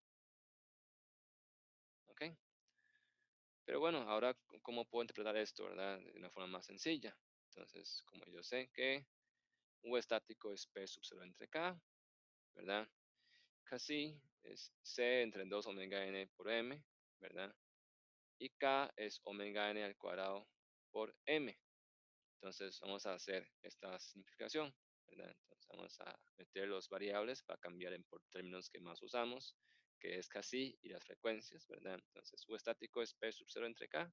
¿Ok? Pero bueno, ahora, ¿cómo puedo interpretar esto, verdad? De una forma más sencilla. Entonces, como yo sé que U estático es P sub 0 entre K, ¿verdad? Casi es C entre 2 omega n por M, ¿verdad? Y K es omega n al cuadrado por M. Entonces vamos a hacer esta simplificación, ¿verdad? Entonces vamos a meter los variables para cambiar por términos que más usamos, que es casi y las frecuencias, ¿verdad? Entonces U estático es P sub 0 entre K.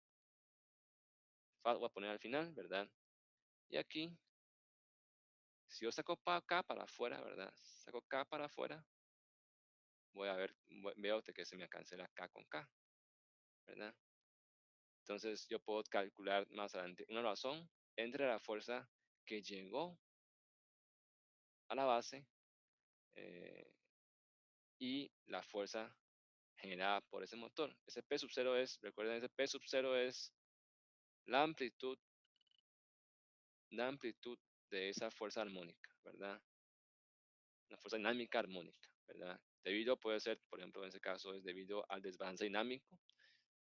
Voy a poner al final, ¿verdad? Y aquí, si yo saco K para afuera, ¿verdad? Saco K para afuera, voy a ver, veo que se me cancela K con K, ¿verdad? Entonces yo puedo calcular más adelante una razón entre la fuerza que llegó a la base eh, y la fuerza generada por ese motor. Ese P sub 0 es, recuerden, ese P sub 0 es la amplitud, la amplitud de esa fuerza armónica, ¿verdad? Una fuerza dinámica armónica, ¿verdad? Debido puede ser, por ejemplo, en ese caso es debido al desbalance dinámico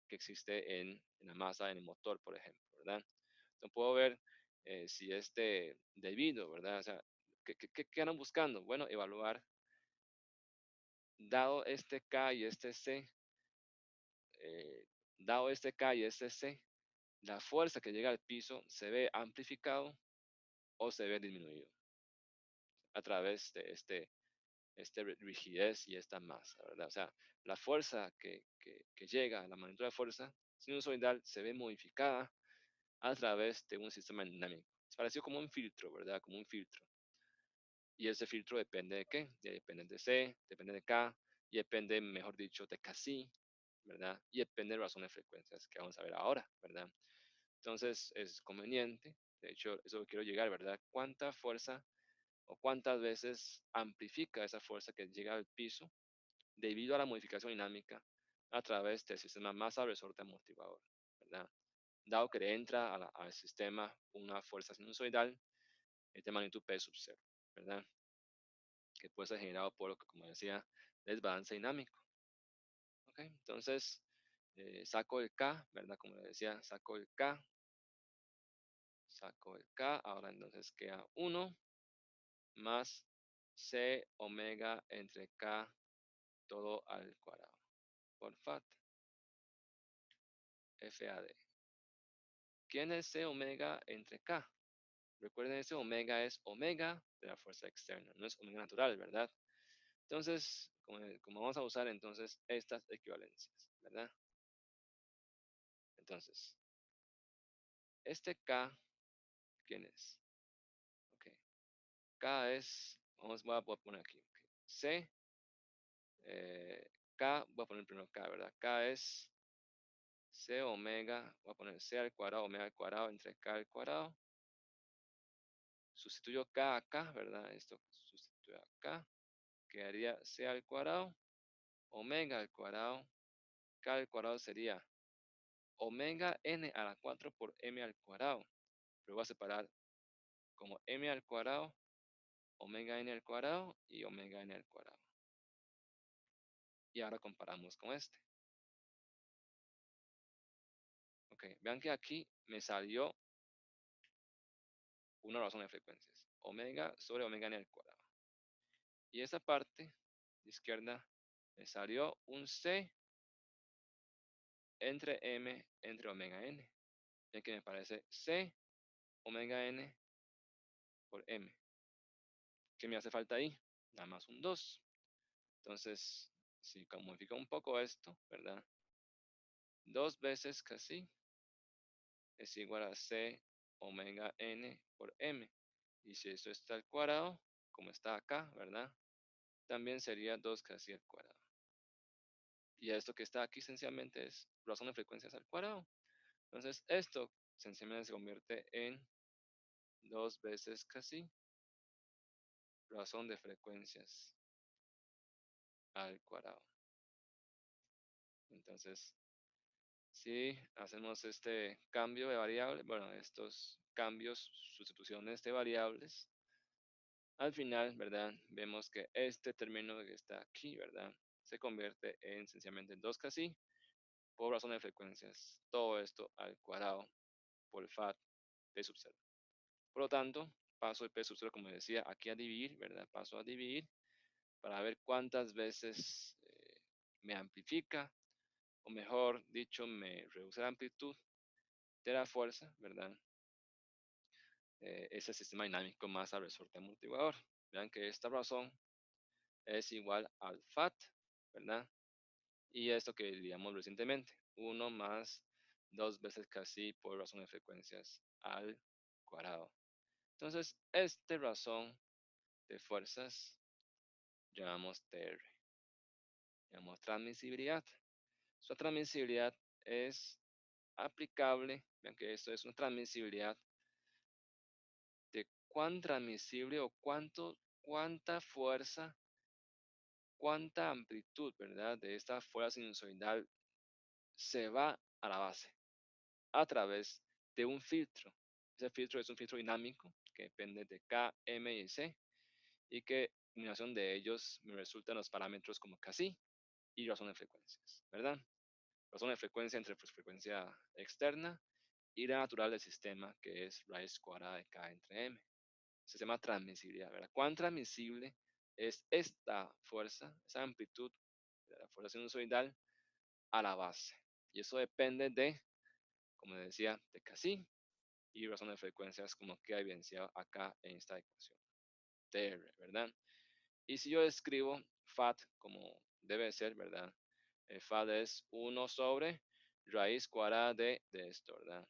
que existe en la masa en el motor, por ejemplo, ¿verdad? Entonces puedo ver si este debido, ¿verdad? O sea, ¿qué andan buscando? Bueno, evaluar, dado este K y este C, eh, dado este K y este C, la fuerza que llega al piso se ve amplificado o se ve disminuido a través de este rigidez y esta masa, ¿verdad? O sea, la fuerza que llega, la magnitud de fuerza sinusoidal se ve modificada a través de un sistema dinámico. Es parecido como un filtro, ¿verdad? Como un filtro. Y ese filtro depende de qué? Depende de C, depende de K, y depende, mejor dicho, de KC, ¿verdad? Y depende de razón de frecuencias, que vamos a ver ahora, ¿verdad? Entonces es conveniente, de hecho, eso quiero llegar, ¿verdad? ¿Cuánta fuerza o cuántas veces amplifica esa fuerza que llega al piso debido a la modificación dinámica a través del sistema masa resorte amortiguador, ¿verdad? Dado que le entra al sistema una fuerza sinusoidal de magnitud P sub 0, ¿verdad? Que puede ser generado por, lo que, como decía, desbalance dinámico. ¿Ok? Entonces, saco el K, ¿verdad? Como le decía, saco el K, ahora entonces queda 1 más C omega entre K todo al cuadrado por FAD. ¿Quién es C omega entre K? Recuerden, ese omega es omega de la fuerza externa, no es omega natural, ¿verdad? Entonces, como vamos a usar entonces estas equivalencias, ¿verdad? Entonces, este K, ¿quién es? Ok, K es, voy a poner aquí, okay. C, K, voy a poner primero K, ¿verdad? K es C omega, voy a poner C al cuadrado, omega al cuadrado entre K al cuadrado. Sustituyo K acá, ¿verdad? Esto sustituye acá. Quedaría C al cuadrado, omega al cuadrado. K al cuadrado sería omega n a la 4 por m al cuadrado. Pero voy a separar como m al cuadrado, omega n al cuadrado y omega n al cuadrado. Y ahora comparamos con este. Ok, vean que aquí me salió una razón de frecuencias. Omega sobre omega n al cuadrado. Y esa parte de izquierda me salió un C entre M entre omega n. Ya que me parece C omega n por M. ¿Qué me hace falta ahí? Nada más un 2. Entonces, si modifico un poco esto, ¿verdad? 2 veces casi es igual a C omega n por M. Y si esto está al cuadrado, como está acá, ¿verdad? También sería 2 casi al cuadrado. Y esto que está aquí sencillamente es razón de frecuencias al cuadrado. Entonces esto sencillamente se convierte en 2 veces casi razón de frecuencias al cuadrado. Entonces, si hacemos este cambio de variable, bueno, estos cambios, sustituciones de variables, al final, ¿verdad? Vemos que este término que está aquí, ¿verdad? Se convierte en sencillamente 2 casi por razón de frecuencias. Todo esto al cuadrado por FAT P sub 0. Por lo tanto, paso el P sub 0, como decía, aquí a dividir, ¿verdad? Paso a dividir para ver cuántas veces me amplifica, o mejor dicho, me reduce la amplitud de la fuerza, ¿verdad? Ese sistema dinámico más al resorte amortiguador. Vean que esta razón es igual al FAT, ¿verdad? Y esto que digamos recientemente, 1 más 2 veces casi por razón de frecuencias al cuadrado. Entonces, esta razón de fuerzas llamamos TR, llamamos transmisibilidad. Su transmisibilidad es aplicable, vean que esto es una transmisibilidad de cuán transmisible o cuánta fuerza, cuánta amplitud, ¿verdad? De esta fuerza sinusoidal se va a la base a través de un filtro. Ese filtro es un filtro dinámico que depende de K, M y C y que combinación de ellos me resultan los parámetros como KC y razón de frecuencias, ¿verdad? Razón de frecuencia entre frecuencia externa y la natural del sistema, que es raíz cuadrada de K entre M. Se llama transmisibilidad, ¿verdad? ¿Cuán transmisible es esta fuerza, esa amplitud de la fuerza sinusoidal a la base? Y eso depende de, como decía, de KC y razón de frecuencias como queda evidenciado acá en esta ecuación. TR, ¿verdad? Y si yo escribo FAT como debe ser, ¿verdad? FAT es 1 sobre raíz cuadrada de esto, ¿verdad?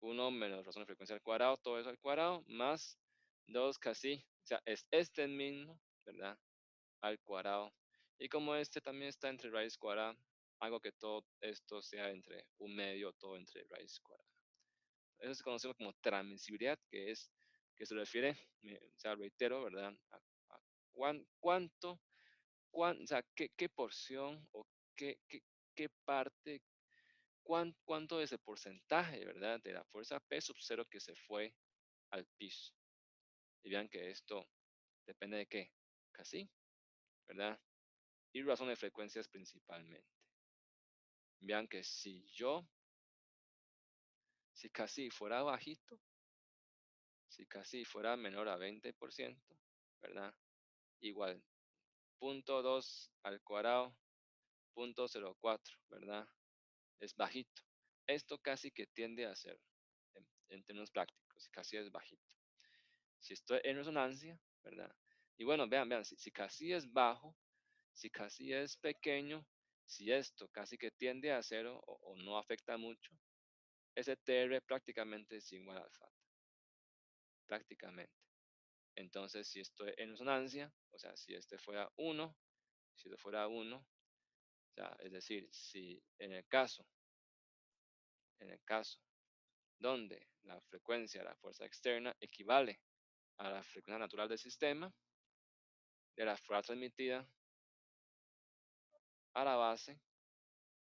1 menos razón de frecuencia al cuadrado, todo eso al cuadrado, más 2 casi, o sea, es este mismo, ¿verdad? Al cuadrado. Y como este también está entre raíz cuadrada, hago que todo esto sea entre un medio, todo entre raíz cuadrada. Eso se conoce como transmisibilidad, que se refiere, o sea, reitero, ¿verdad? A cuánto, o sea, qué porción o qué parte, cuánto de ese porcentaje, ¿verdad? De la fuerza P sub 0 que se fue al piso. Y vean que esto depende de qué, casi, ¿verdad? Y razón de frecuencias principalmente. Vean que si casi fuera bajito, si casi fuera menor a 20%, ¿verdad? Igual, 0.2 al cuadrado, 0.04, ¿verdad? Es bajito. Esto casi que tiende a ser, en términos prácticos, casi es bajito. Si estoy en resonancia, ¿verdad? Y bueno, vean, si casi es bajo, si casi es pequeño, si esto casi que tiende a cero o no afecta mucho, ese TR prácticamente es igual al FAT, prácticamente. Entonces, si estoy en resonancia, o sea, si este fuera 1, si este fuera 1, o sea, es decir, si en el caso donde la frecuencia de la fuerza externa equivale a la frecuencia natural del sistema, de la fuerza transmitida a la base,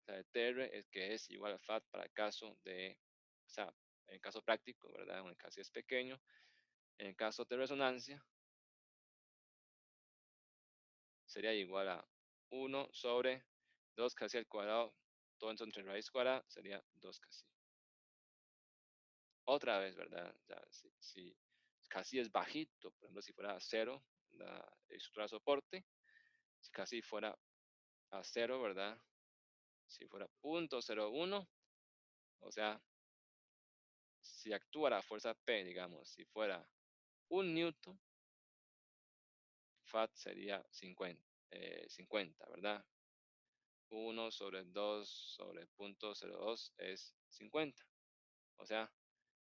o sea, de TR, que es igual al FAT para el caso de, o sea, en el caso práctico, ¿verdad? En el caso es pequeño, en el caso de resonancia, sería igual a 1 sobre 2 casi al cuadrado, todo esto entre raíz cuadrada sería 2 casi. Otra vez, ¿verdad? O sea, si casi es bajito, por ejemplo, si fuera a 0 la estructura de soporte, si casi fuera a 0, ¿verdad? Si fuera 0.01, o sea, si actúa la fuerza P, digamos, si fuera 1 newton, FAT sería 50, ¿verdad? 1 sobre 2 sobre 0.02 es 50. O sea,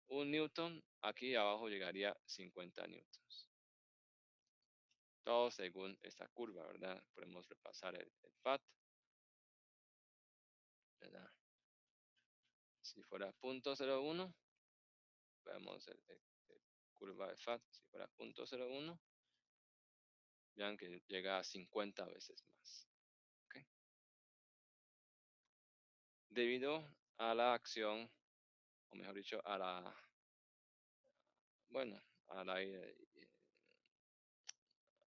1 newton, aquí abajo llegaría 50 newtons. Todo según esta curva, ¿verdad? Podemos repasar el FAT, ¿verdad? Si fuera 0.01, veamos el curva de FAT, si fuera 0.01, vean que llega a 50 veces más. ¿Okay? Debido a la acción, o mejor dicho, bueno,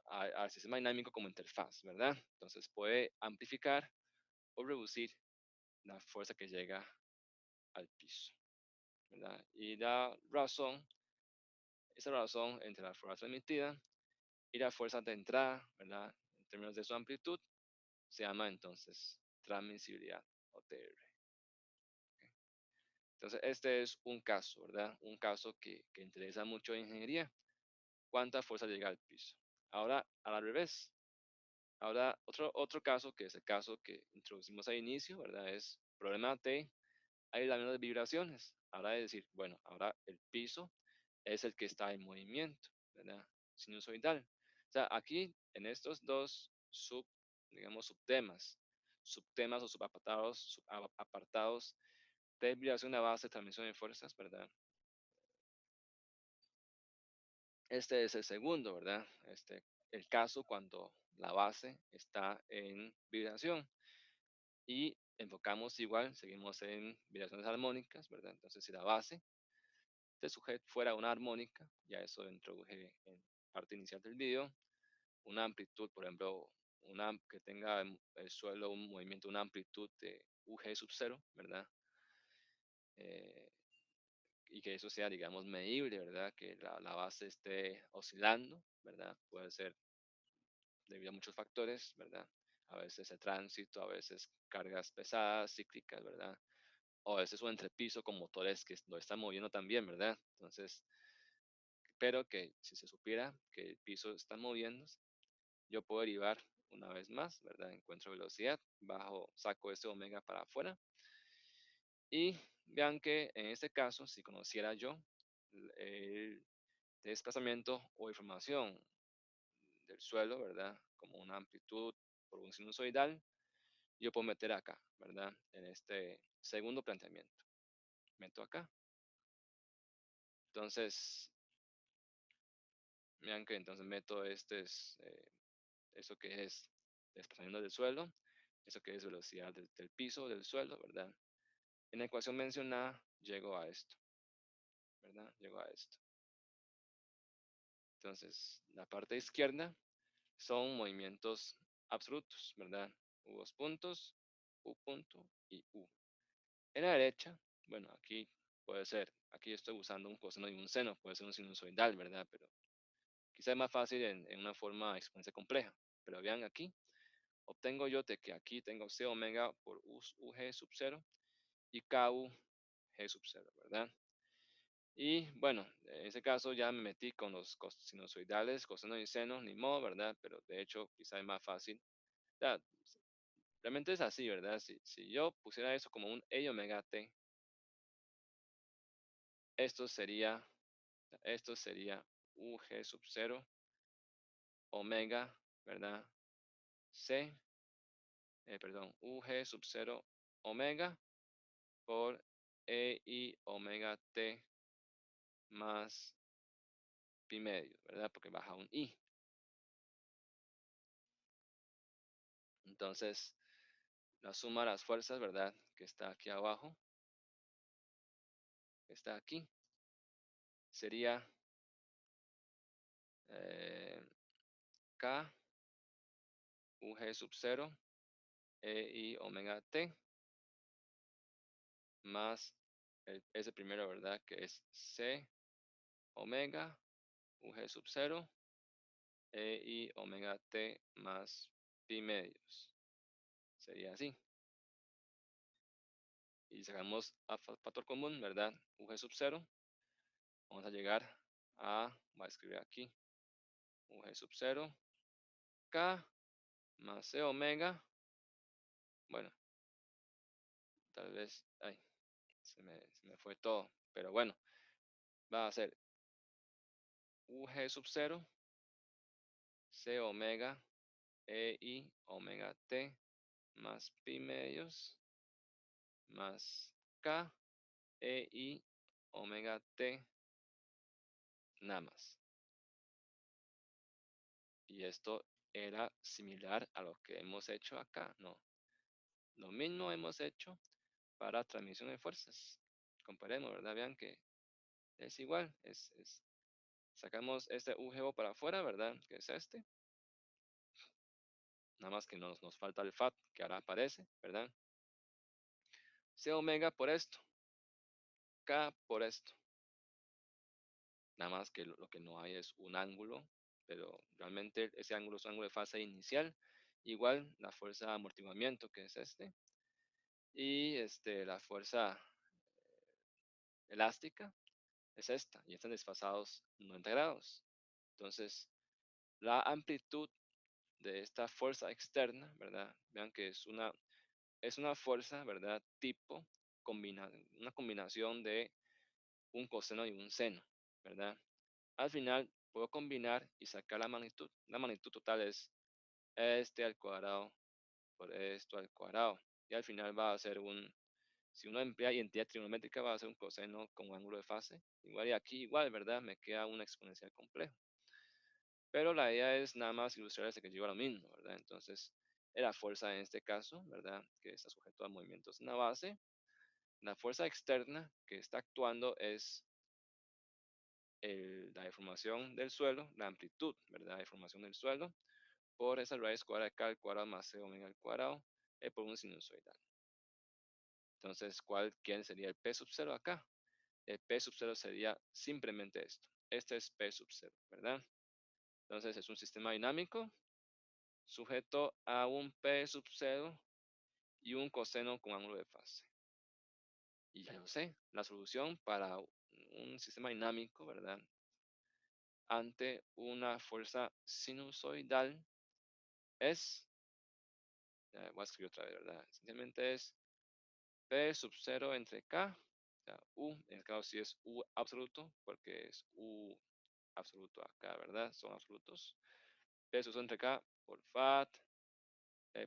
al sistema dinámico como interfaz, ¿verdad? Entonces puede amplificar o reducir la fuerza que llega al piso, ¿verdad? Y la razón esa relación entre la fuerza transmitida y la fuerza de entrada, ¿verdad? En términos de su amplitud, se llama entonces transmisibilidad o TR. Entonces, este es un caso, ¿verdad? Un caso que interesa mucho en ingeniería. ¿Cuánta fuerza llega al piso? Ahora, al revés. Ahora, otro caso, que es el caso que introducimos al inicio, ¿verdad? Es problema de aislamiento de vibraciones. Ahora es decir, bueno, ahora el piso es el que está en movimiento, ¿verdad? Sinusoidal. O sea, aquí en estos dos digamos, subtemas o subapartados de vibración a base de transmisión de fuerzas, ¿verdad? Este es el segundo, ¿verdad? El caso cuando la base está en vibración y enfocamos igual, seguimos en vibraciones armónicas, ¿verdad? Entonces, si la base de sujeto fuera una armónica, ya eso lo introduje en parte inicial del video, una amplitud, por ejemplo, que tenga el suelo un movimiento, una amplitud de UG sub 0, ¿verdad? Eh, y que eso sea, digamos, medible, ¿verdad? Que la base esté oscilando, ¿verdad? Puede ser debido a muchos factores, ¿verdad? A veces el tránsito, a veces cargas pesadas, cíclicas, ¿verdad? O a veces un entrepiso con motores que lo están moviendo también, ¿verdad? Entonces, pero que si se supiera que el piso está moviendo, yo puedo derivar una vez más, ¿verdad? Encuentro velocidad, saco este omega para afuera. Y vean que en este caso, si conociera yo el desplazamiento o información del suelo, ¿verdad? Como una amplitud por un sinusoidal, yo puedo meter acá, ¿verdad? En este segundo planteamiento. Meto acá. Entonces, vean que entonces meto eso que es desplazamiento del suelo, eso que es velocidad del piso, del suelo, ¿verdad? En la ecuación mencionada, llego a esto, ¿verdad? Llego a esto. Entonces, la parte izquierda son movimientos absolutos, ¿verdad? U dos puntos, U punto y U. En la derecha, bueno, aquí puede ser, aquí estoy usando un coseno y un seno, puede ser un sinusoidal, ¿verdad? Pero quizá es más fácil en una forma exponencial compleja. Pero vean aquí, obtengo yo de que aquí tengo C omega por UG sub 0 y KU G sub 0, ¿verdad? Y bueno, en ese caso ya me metí con los sinusoidales, coseno y seno, ni modo, ¿verdad? Pero de hecho quizá es más fácil. Ya, realmente es así, ¿verdad? Si yo pusiera eso como un E omega t, esto sería, esto sería UG sub 0 omega, ¿verdad? C, perdón, UG sub 0 omega por EI omega t más pi medio, ¿verdad? Porque baja un I. Entonces, la suma de las fuerzas, ¿verdad? Que está aquí abajo, que está aquí, sería K UG sub 0 EI omega t más ese primero, ¿verdad? Que es C omega UG sub 0 EI omega t más pi medios. Sería así. Y sacamos a factor común, ¿verdad? UG sub 0. Vamos a llegar voy a escribir aquí, UG sub 0, K más C omega. Bueno, tal vez, ay, se me fue todo. Pero bueno, va a ser UG sub 0, C omega, EI omega t más pi medios más K, EI omega t nada más. Y esto era similar a lo que hemos hecho acá, ¿no? Lo mismo hemos hecho para transmisión de fuerzas. Comparemos, ¿verdad? Vean que es igual. Sacamos este UGO para afuera, ¿verdad? Que es este. Nada más que nos falta el FAT, que ahora aparece, ¿verdad? C omega por esto. K por esto. nada más que lo que no hay es un ángulo, pero realmente ese ángulo es un ángulo de fase inicial, igual la fuerza de amortiguamiento que es y la fuerza elástica es esta, y están desfasados 90 grados. Entonces, la amplitud de esta fuerza externa, ¿verdad? Vean que es una fuerza, ¿verdad? Tipo, una combinación de un coseno y un seno, ¿verdad? Al final puedo combinar y sacar la magnitud. La magnitud total es este al cuadrado por esto al cuadrado. Y al final va a ser si uno emplea identidad trigonométrica, va a ser un coseno con ángulo de fase. Igual y aquí igual, ¿verdad? Me queda un exponencial complejo. Pero la idea es nada más ilustrar ese que lleva a lo mismo, ¿verdad? Entonces, la fuerza en este caso, ¿verdad? Que está sujeto a movimientos en la base. La fuerza externa que está actuando es la deformación del suelo, la amplitud, ¿verdad? La deformación del suelo por esa raíz cuadrada de k al cuadrado más c omega al cuadrado por un sinusoidal. Entonces, ¿quién sería el P sub 0 acá? El P sub 0 sería simplemente esto. Este es P sub 0, ¿verdad? Entonces, es un sistema dinámico sujeto a un P sub 0 y un coseno con ángulo de fase. Y ya lo sé, la solución para un sistema dinámico, ¿verdad? Ante una fuerza sinusoidal es, voy a escribir otra vez, ¿verdad? Esencialmente es P sub 0 entre K, o sea, U, en el caso sí es U absoluto, porque es U absoluto acá, ¿verdad? Son absolutos. P sub 0 entre K por FAT,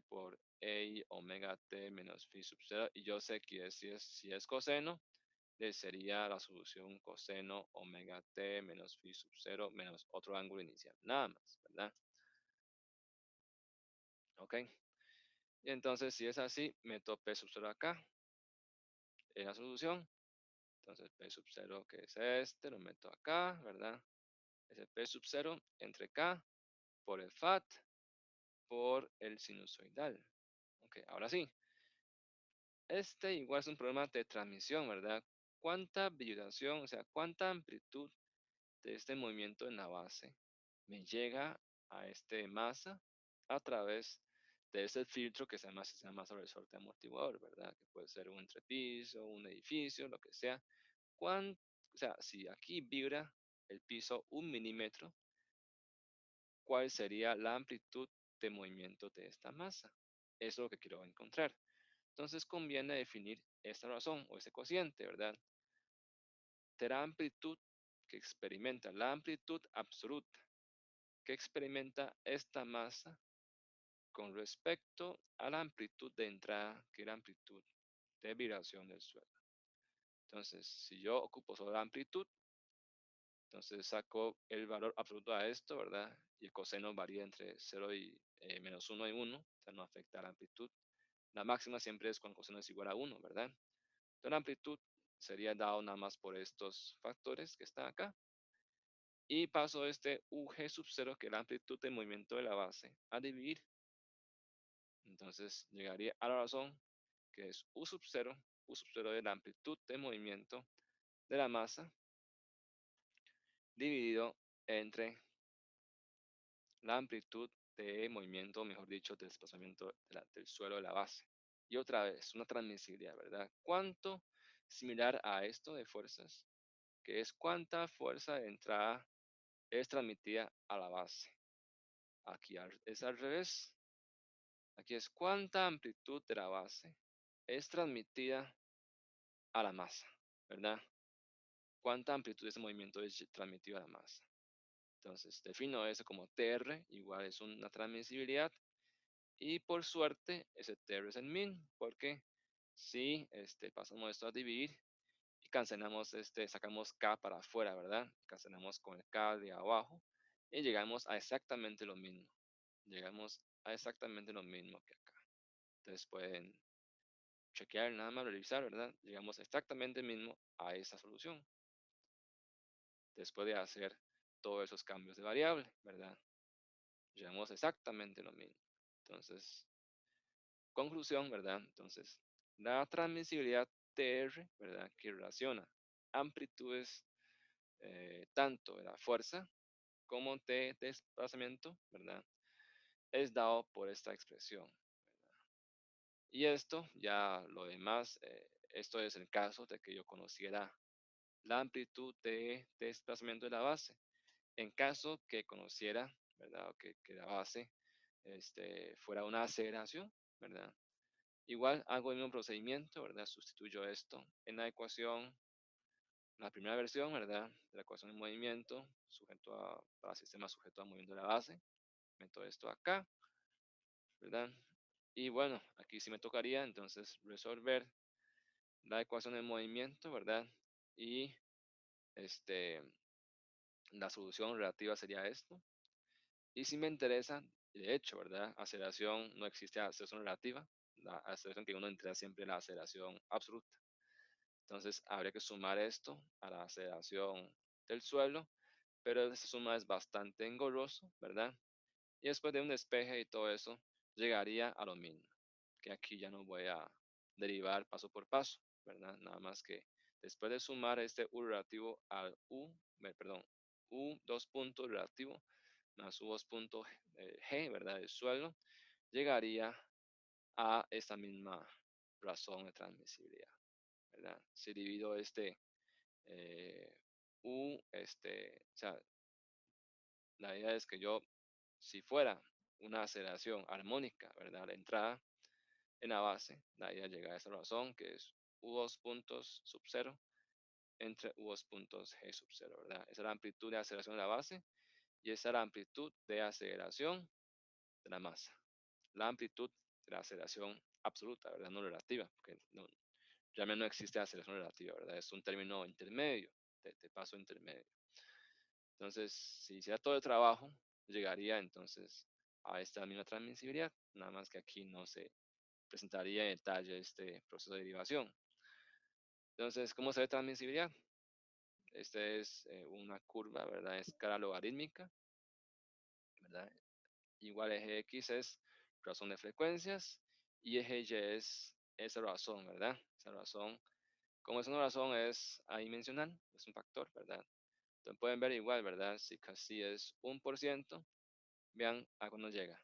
por E omega T menos phi sub 0, y yo sé que si es coseno, sería la solución coseno omega T menos phi sub 0 menos otro ángulo inicial, nada más, ¿verdad? Ok. Y entonces, si es así, meto P sub 0 acá en la solución. Entonces, P sub 0, que es lo meto acá, ¿verdad? Es P sub 0 entre K por el FAT por el sinusoidal. Ok, ahora sí. Este igual es un problema de transmisión, ¿verdad? ¿Cuánta vibración, o sea, cuánta amplitud de este movimiento en la base me llega a este masa a través de ese filtro que se llama sistema masa resorte amortiguador, ¿verdad? Que puede ser un entrepiso, un edificio, lo que sea. O sea, si aquí vibra el piso 1 milímetro, ¿cuál sería la amplitud de movimiento de esta masa? Eso es lo que quiero encontrar. Entonces conviene definir esta razón o este cociente, ¿verdad? De la amplitud que experimenta, la amplitud absoluta que experimenta esta masa con respecto a la amplitud de entrada, que es la amplitud de vibración del suelo. Entonces, si yo ocupo solo la amplitud, entonces saco el valor absoluto a esto, ¿verdad? Y el coseno varía entre 0 y menos 1 y 1, o sea, no afecta a la amplitud. La máxima siempre es cuando el coseno es igual a 1, ¿verdad? Entonces, la amplitud sería dado nada más por estos factores que están acá. Y paso este UG sub 0, que es la amplitud de movimiento de la base, a dividir. Entonces llegaría a la razón que es U sub 0 es la amplitud de movimiento de la masa dividido entre la amplitud de movimiento, mejor dicho, de desplazamiento del suelo de la base. Y otra vez, una transmisibilidad, ¿verdad? ¿Cuánto similar a esto de fuerzas? Que es cuánta fuerza de entrada es transmitida a la base. Aquí es al revés. Aquí es cuánta amplitud de la base es transmitida a la masa, ¿verdad? Cuánta amplitud de ese movimiento es transmitido a la masa. Entonces, defino eso como TR, igual es una transmisibilidad. Y por suerte, ese TR es el min, porque si pasamos esto a dividir y cancelamos, sacamos K para afuera, ¿verdad? Cancelamos con el K de abajo y llegamos a exactamente lo mismo. Llegamos a exactamente lo mismo que acá. Entonces pueden chequear, nada más revisar, ¿verdad? Llegamos exactamente mismo a esa solución. Después de hacer todos esos cambios de variable, ¿verdad? Llegamos exactamente lo mismo. Entonces, conclusión, ¿verdad? Entonces, la transmisibilidad TR, ¿verdad? Que relaciona amplitudes tanto de la fuerza como de desplazamiento, ¿verdad? Es dado por esta expresión. Y esto, ya lo demás, esto es el caso de que yo conociera la amplitud de desplazamiento de la base. En caso que conociera, ¿verdad? O que la base fuera una aceleración, ¿verdad? Igual hago el mismo procedimiento, ¿verdad? Sustituyo esto en la ecuación, la primera versión, ¿verdad? De la ecuación de movimiento, para sistema sujeto al movimiento de la base. Meto esto acá, ¿verdad? Y bueno, aquí sí me tocaría entonces resolver la ecuación de movimiento, ¿verdad? Y este, la solución relativa sería esto. Y si me interesa, de hecho, ¿verdad? Aceleración, no existe aceleración relativa. La aceleración que uno entra siempre la aceleración absoluta. Entonces habría que sumar esto a la aceleración del suelo, pero esa suma es bastante engorroso, ¿verdad? Y después de un despeje y todo eso, llegaría a lo mismo, que aquí ya no voy a derivar paso por paso, ¿verdad? Nada más que después de sumar este U relativo al perdón, U dos puntos relativo más U dos puntos G, ¿verdad? El suelo, llegaría a esta misma razón de transmisibilidad, ¿verdad? Si divido eh, o sea, la idea es que yo, si fuera una aceleración armónica, ¿verdad? La entrada en la base, la idea llega a esa razón que es U2 puntos sub 0 entre U2 puntos G sub 0, ¿verdad? Esa es la amplitud de aceleración de la base y esa es la amplitud de aceleración de la masa. La amplitud de la aceleración absoluta, ¿verdad? No relativa, porque realmente no existe aceleración relativa, ¿verdad? Es un término intermedio, de paso intermedio. Entonces, si hiciera todo el trabajo, llegaría entonces a esta misma transmisibilidad, nada más que aquí no se presentaría en detalle este proceso de derivación. Entonces, ¿cómo se ve transmisibilidad? Esta es una curva, ¿verdad? Escala logarítmica, ¿verdad? Igual eje X es razón de frecuencias y eje Y es esa razón, ¿verdad? Esa razón, como es una razón, es adimensional, es un factor, ¿verdad? Entonces pueden ver igual, ¿verdad? Si casi es 1%, vean a cuándo llega.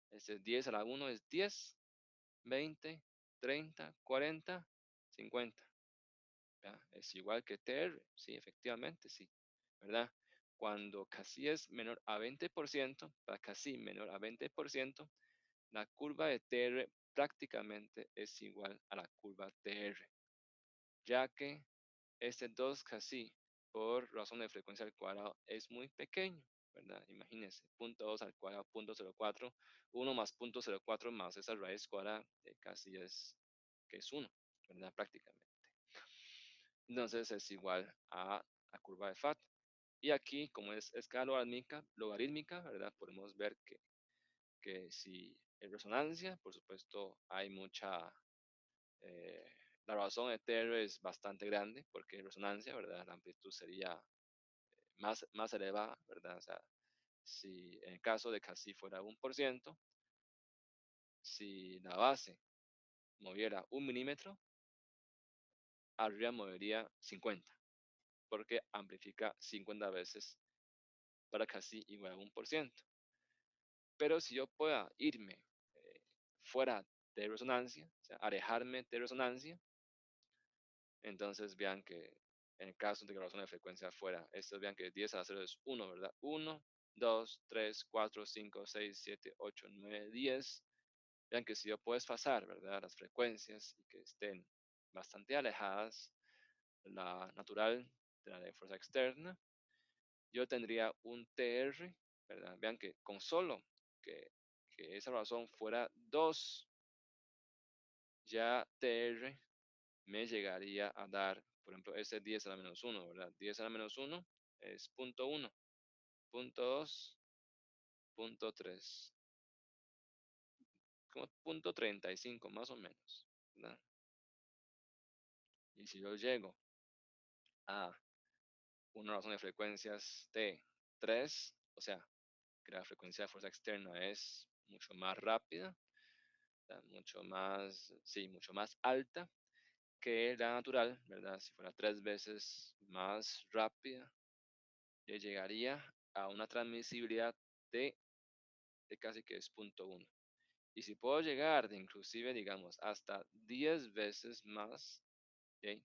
Este 10 a la 1 es 10, 20, 30, 40, 50. ¿Ya? Es igual que TR, sí, efectivamente, sí, ¿verdad? Cuando casi es menor a 20%, para casi menor a 20%, la curva de TR prácticamente es igual a la curva TR, ya que este 2 casi por razón de frecuencia al cuadrado es muy pequeño, ¿verdad? Imagínense, 0.2 al cuadrado, 0.04, 1 más 0.04 más esa raíz cuadrada casi es que es 1, ¿verdad? Prácticamente. Entonces es igual a la curva de FAT. Y aquí, como es escala logarítmica, ¿verdad? Podemos ver que si en resonancia, por supuesto, hay mucha, eh, la razón de TR es bastante grande, porque en resonancia, ¿verdad? La amplitud sería más elevada, ¿verdad? O sea, si en el caso de que así fuera 1%, si la base moviera 1 milímetro, arriba movería 50, porque amplifica 50 veces para casi igual a 1%. Pero si yo pueda irme eh, fuera de resonancia, o sea, alejarme de resonancia, entonces vean que en el caso de que la razón de frecuencia fuera, estos vean que 10 a la 0 es 1, ¿verdad? 1, 2, 3, 4, 5, 6, 7, 8, 9, 10. Vean que si yo puedo pasar, ¿verdad? Las frecuencias y que estén bastante alejadas, la natural de la de fuerza externa, yo tendría un TR, ¿verdad? Vean que con solo que, que esa razón fuera 2, ya TR me llegaría a dar, por ejemplo, este 10 a la menos 1, ¿verdad? 10 a la menos 1 es punto 1, punto 2, punto 3, como punto 35 más o menos, ¿verdad? Y si yo llego a una razón de frecuencias de 3, o sea, que la frecuencia de fuerza externa es mucho más rápida, mucho más, sí, mucho más alta que la natural, ¿verdad? Si fuera 3 veces más rápida, le llegaría a una transmisibilidad de, de casi que es 0.1. Y si puedo llegar de inclusive, digamos, hasta 10 veces más, ¿ok?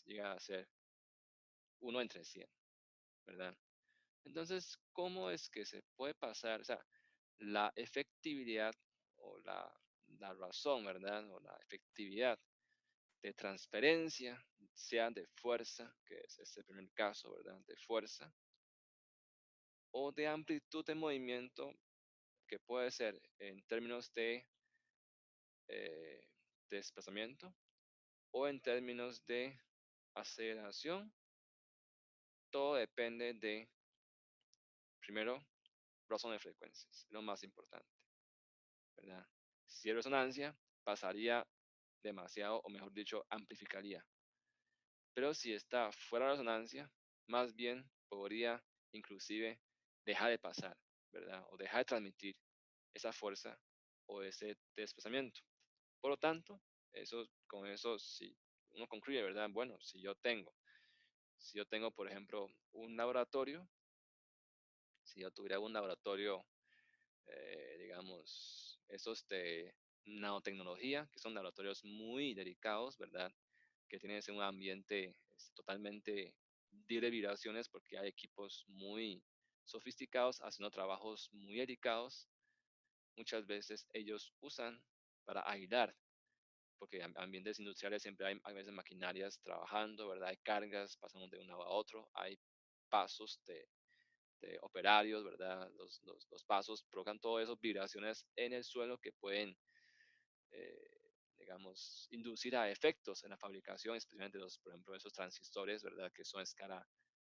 Llega a ser 1 entre 100, ¿verdad? Entonces, ¿cómo es que se puede pasar? O sea, la efectividad o la razón, ¿verdad? O la efectividad de transferencia, sea de fuerza, que es este primer caso, ¿verdad? De fuerza, o de amplitud de movimiento, que puede ser en términos de eh, desplazamiento o en términos de aceleración. Todo depende de, primero, razón de frecuencias, lo más importante, ¿verdad? Si es resonancia, pasaría demasiado, o mejor dicho, amplificaría. Pero si está fuera de resonancia, más bien podría inclusive dejar de pasar, ¿verdad? O dejar de transmitir esa fuerza o ese desplazamiento. Por lo tanto, con eso, si uno concluye, ¿verdad? Bueno, si yo tengo, por ejemplo, un laboratorio, si yo tuviera un laboratorio, digamos, esos de nanotecnología, que son laboratorios muy delicados, ¿verdad? Que tienen ese un ambiente totalmente libre de vibraciones porque hay equipos muy sofisticados haciendo trabajos muy delicados. Muchas veces ellos usan para aislar, porque en ambientes industriales siempre hay a veces maquinarias trabajando, ¿verdad? Hay cargas pasando de un lado a otro, hay pasos de operarios, ¿verdad? Los pasos provocan todas esas vibraciones en el suelo que pueden, eh, digamos, inducir a efectos en la fabricación, especialmente por ejemplo, esos transistores, ¿verdad? Que son a escala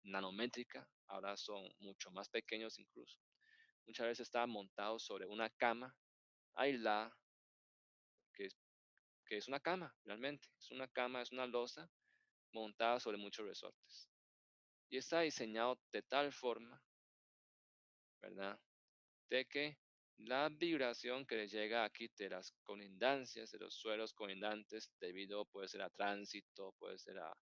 nanométrica, ahora son mucho más pequeños incluso. Muchas veces están montados sobre una cama aislada, que es, que es una cama, realmente. Es una cama, es una losa montada sobre muchos resortes. Y está diseñado de tal forma, ¿verdad? De que la vibración que le llega aquí de las colindancias, de los suelos colindantes, debido puede ser a tránsito, puede ser a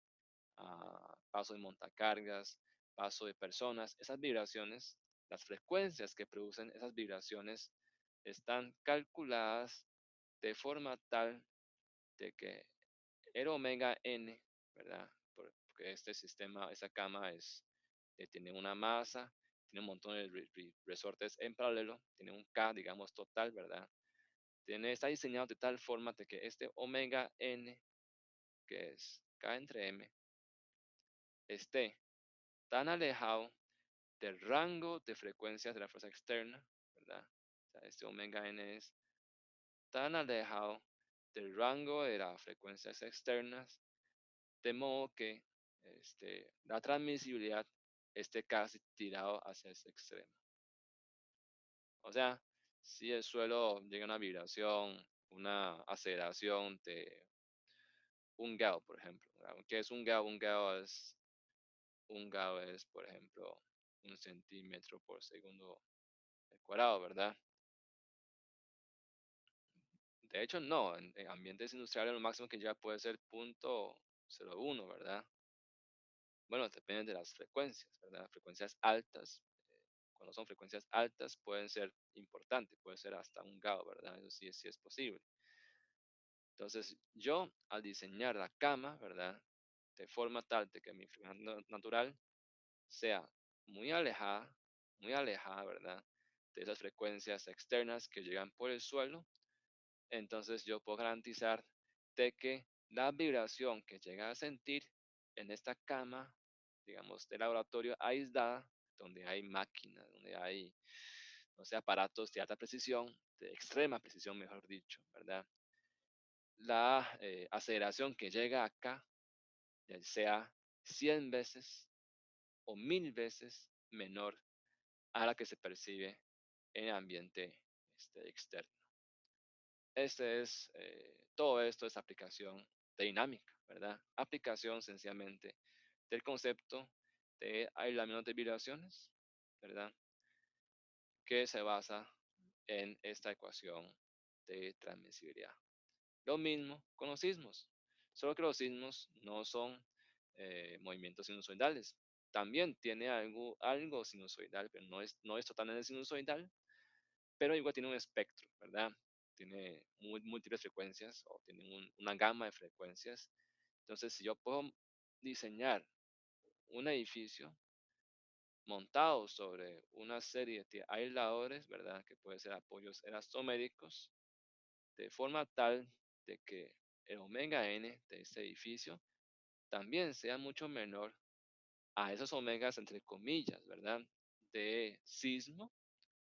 paso de montacargas, paso de personas, esas vibraciones, las frecuencias que producen esas vibraciones están calculadas de forma tal de que el omega n, ¿verdad? Porque este sistema, esa cama tiene una masa, tiene un montón de resortes en paralelo, tiene un K, digamos, total, ¿verdad? Está diseñado de tal forma de que este omega n, que es K entre M, esté tan alejado del rango de frecuencias de la fuerza externa, ¿verdad? O sea, este omega n es tan alejado del rango de las frecuencias externas, de modo que la transmisibilidad esté casi tirado hacia ese extremo. O sea, si el suelo llega a una vibración, una aceleración de 1 GAU, por ejemplo. ¿Qué es 1 GAU? Un GAU es, por ejemplo, 1 centímetro por segundo cuadrado, ¿verdad? De hecho, no, en ambientes industriales lo máximo que ya puede ser 0.01, ¿verdad? Bueno, depende de las frecuencias, ¿verdad? Frecuencias altas, cuando son frecuencias altas pueden ser importantes, puede ser hasta 1 GAU, ¿verdad? Eso sí es posible. Entonces, yo al diseñar la cama, ¿verdad? De forma tal de que mi frecuencia natural sea muy alejada, ¿verdad? De esas frecuencias externas que llegan por el suelo, entonces yo puedo garantizar de que la vibración que llega a sentir en esta cama, digamos, de laboratorio aislada, donde hay máquinas, donde hay, no sé, aparatos de alta precisión, de extrema precisión, mejor dicho, ¿verdad? La aceleración que llega acá, ya sea 100 veces o 1000 veces menor a la que se percibe en el ambiente externo. Todo esto es aplicación de dinámica, ¿verdad? Aplicación sencillamente del concepto de aislamiento de vibraciones, ¿verdad? Que se basa en esta ecuación de transmisibilidad. Lo mismo con los sismos, solo que los sismos no son movimientos sinusoidales, también tiene algo sinusoidal, pero no es totalmente sinusoidal, pero igual tiene un espectro, ¿verdad? Tiene múltiples frecuencias o tiene una gama de frecuencias. Entonces, si yo puedo diseñar un edificio montado sobre una serie de aisladores, ¿verdad? Que puede ser apoyos elastoméricos, de forma tal de que el omega n de este edificio también sea mucho menor a esos omegas, entre comillas, ¿verdad? De sismo,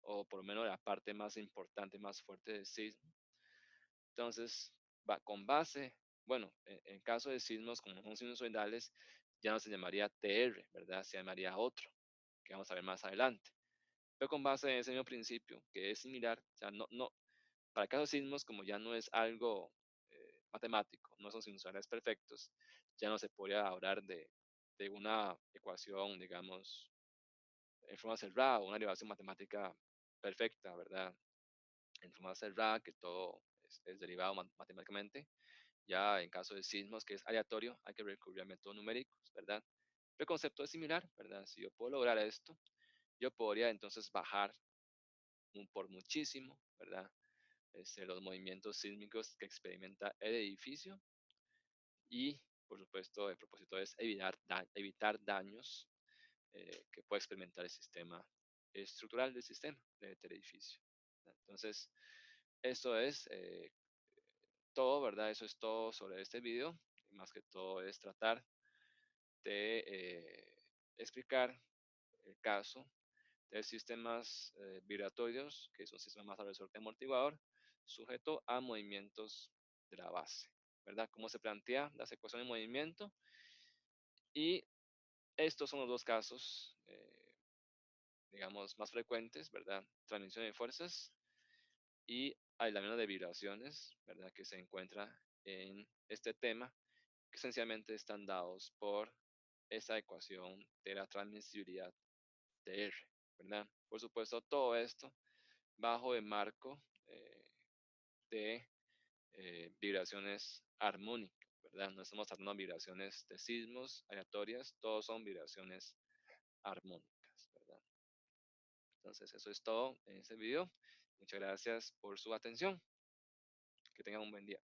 o por lo menos la parte más importante, más fuerte del sismo. Entonces, con base, bueno, en caso de sismos como son sinusoidales, ya no se llamaría TR, ¿verdad? Se llamaría otro, que vamos a ver más adelante. Pero con base en ese mismo principio, que es similar, o sea, para casos de sismos, como ya no es algo matemático, no son sinusoidales perfectos, ya no se podría hablar de una ecuación, digamos, en forma cerrada, una derivación matemática perfecta, ¿verdad? En forma cerrada, que todo es derivado matemáticamente. Ya en caso de sismos, que es aleatorio, hay que recurrir a métodos numéricos, ¿verdad? Pero el concepto es similar, ¿verdad? Si yo puedo lograr esto, yo podría entonces bajar por muchísimo, ¿verdad? Los movimientos sísmicos que experimenta el edificio y, por supuesto, el propósito es evitar daños que puede experimentar el sistema estructural del sistema del edificio. Entonces, eso es todo, ¿verdad? Eso es todo sobre este video. Más que todo es tratar de explicar el caso de sistemas vibratorios, que es un sistema más al resorte amortiguador, sujeto a movimientos de la base, ¿verdad? Cómo se plantea las ecuaciones de movimiento. Y estos son los dos casos, digamos, más frecuentes, ¿verdad? Transmisión de fuerzas y aislamiento de vibraciones, ¿verdad? Que se encuentra en este tema, que esencialmente están dados por esa ecuación de la transmisibilidad de R, ¿verdad? Por supuesto, todo esto bajo el marco de vibraciones armónicas, ¿verdad? No estamos hablando de vibraciones de sismos aleatorias, todos son vibraciones armónicas, ¿verdad? Entonces, eso es todo en este video. Muchas gracias por su atención. Que tengan un buen día.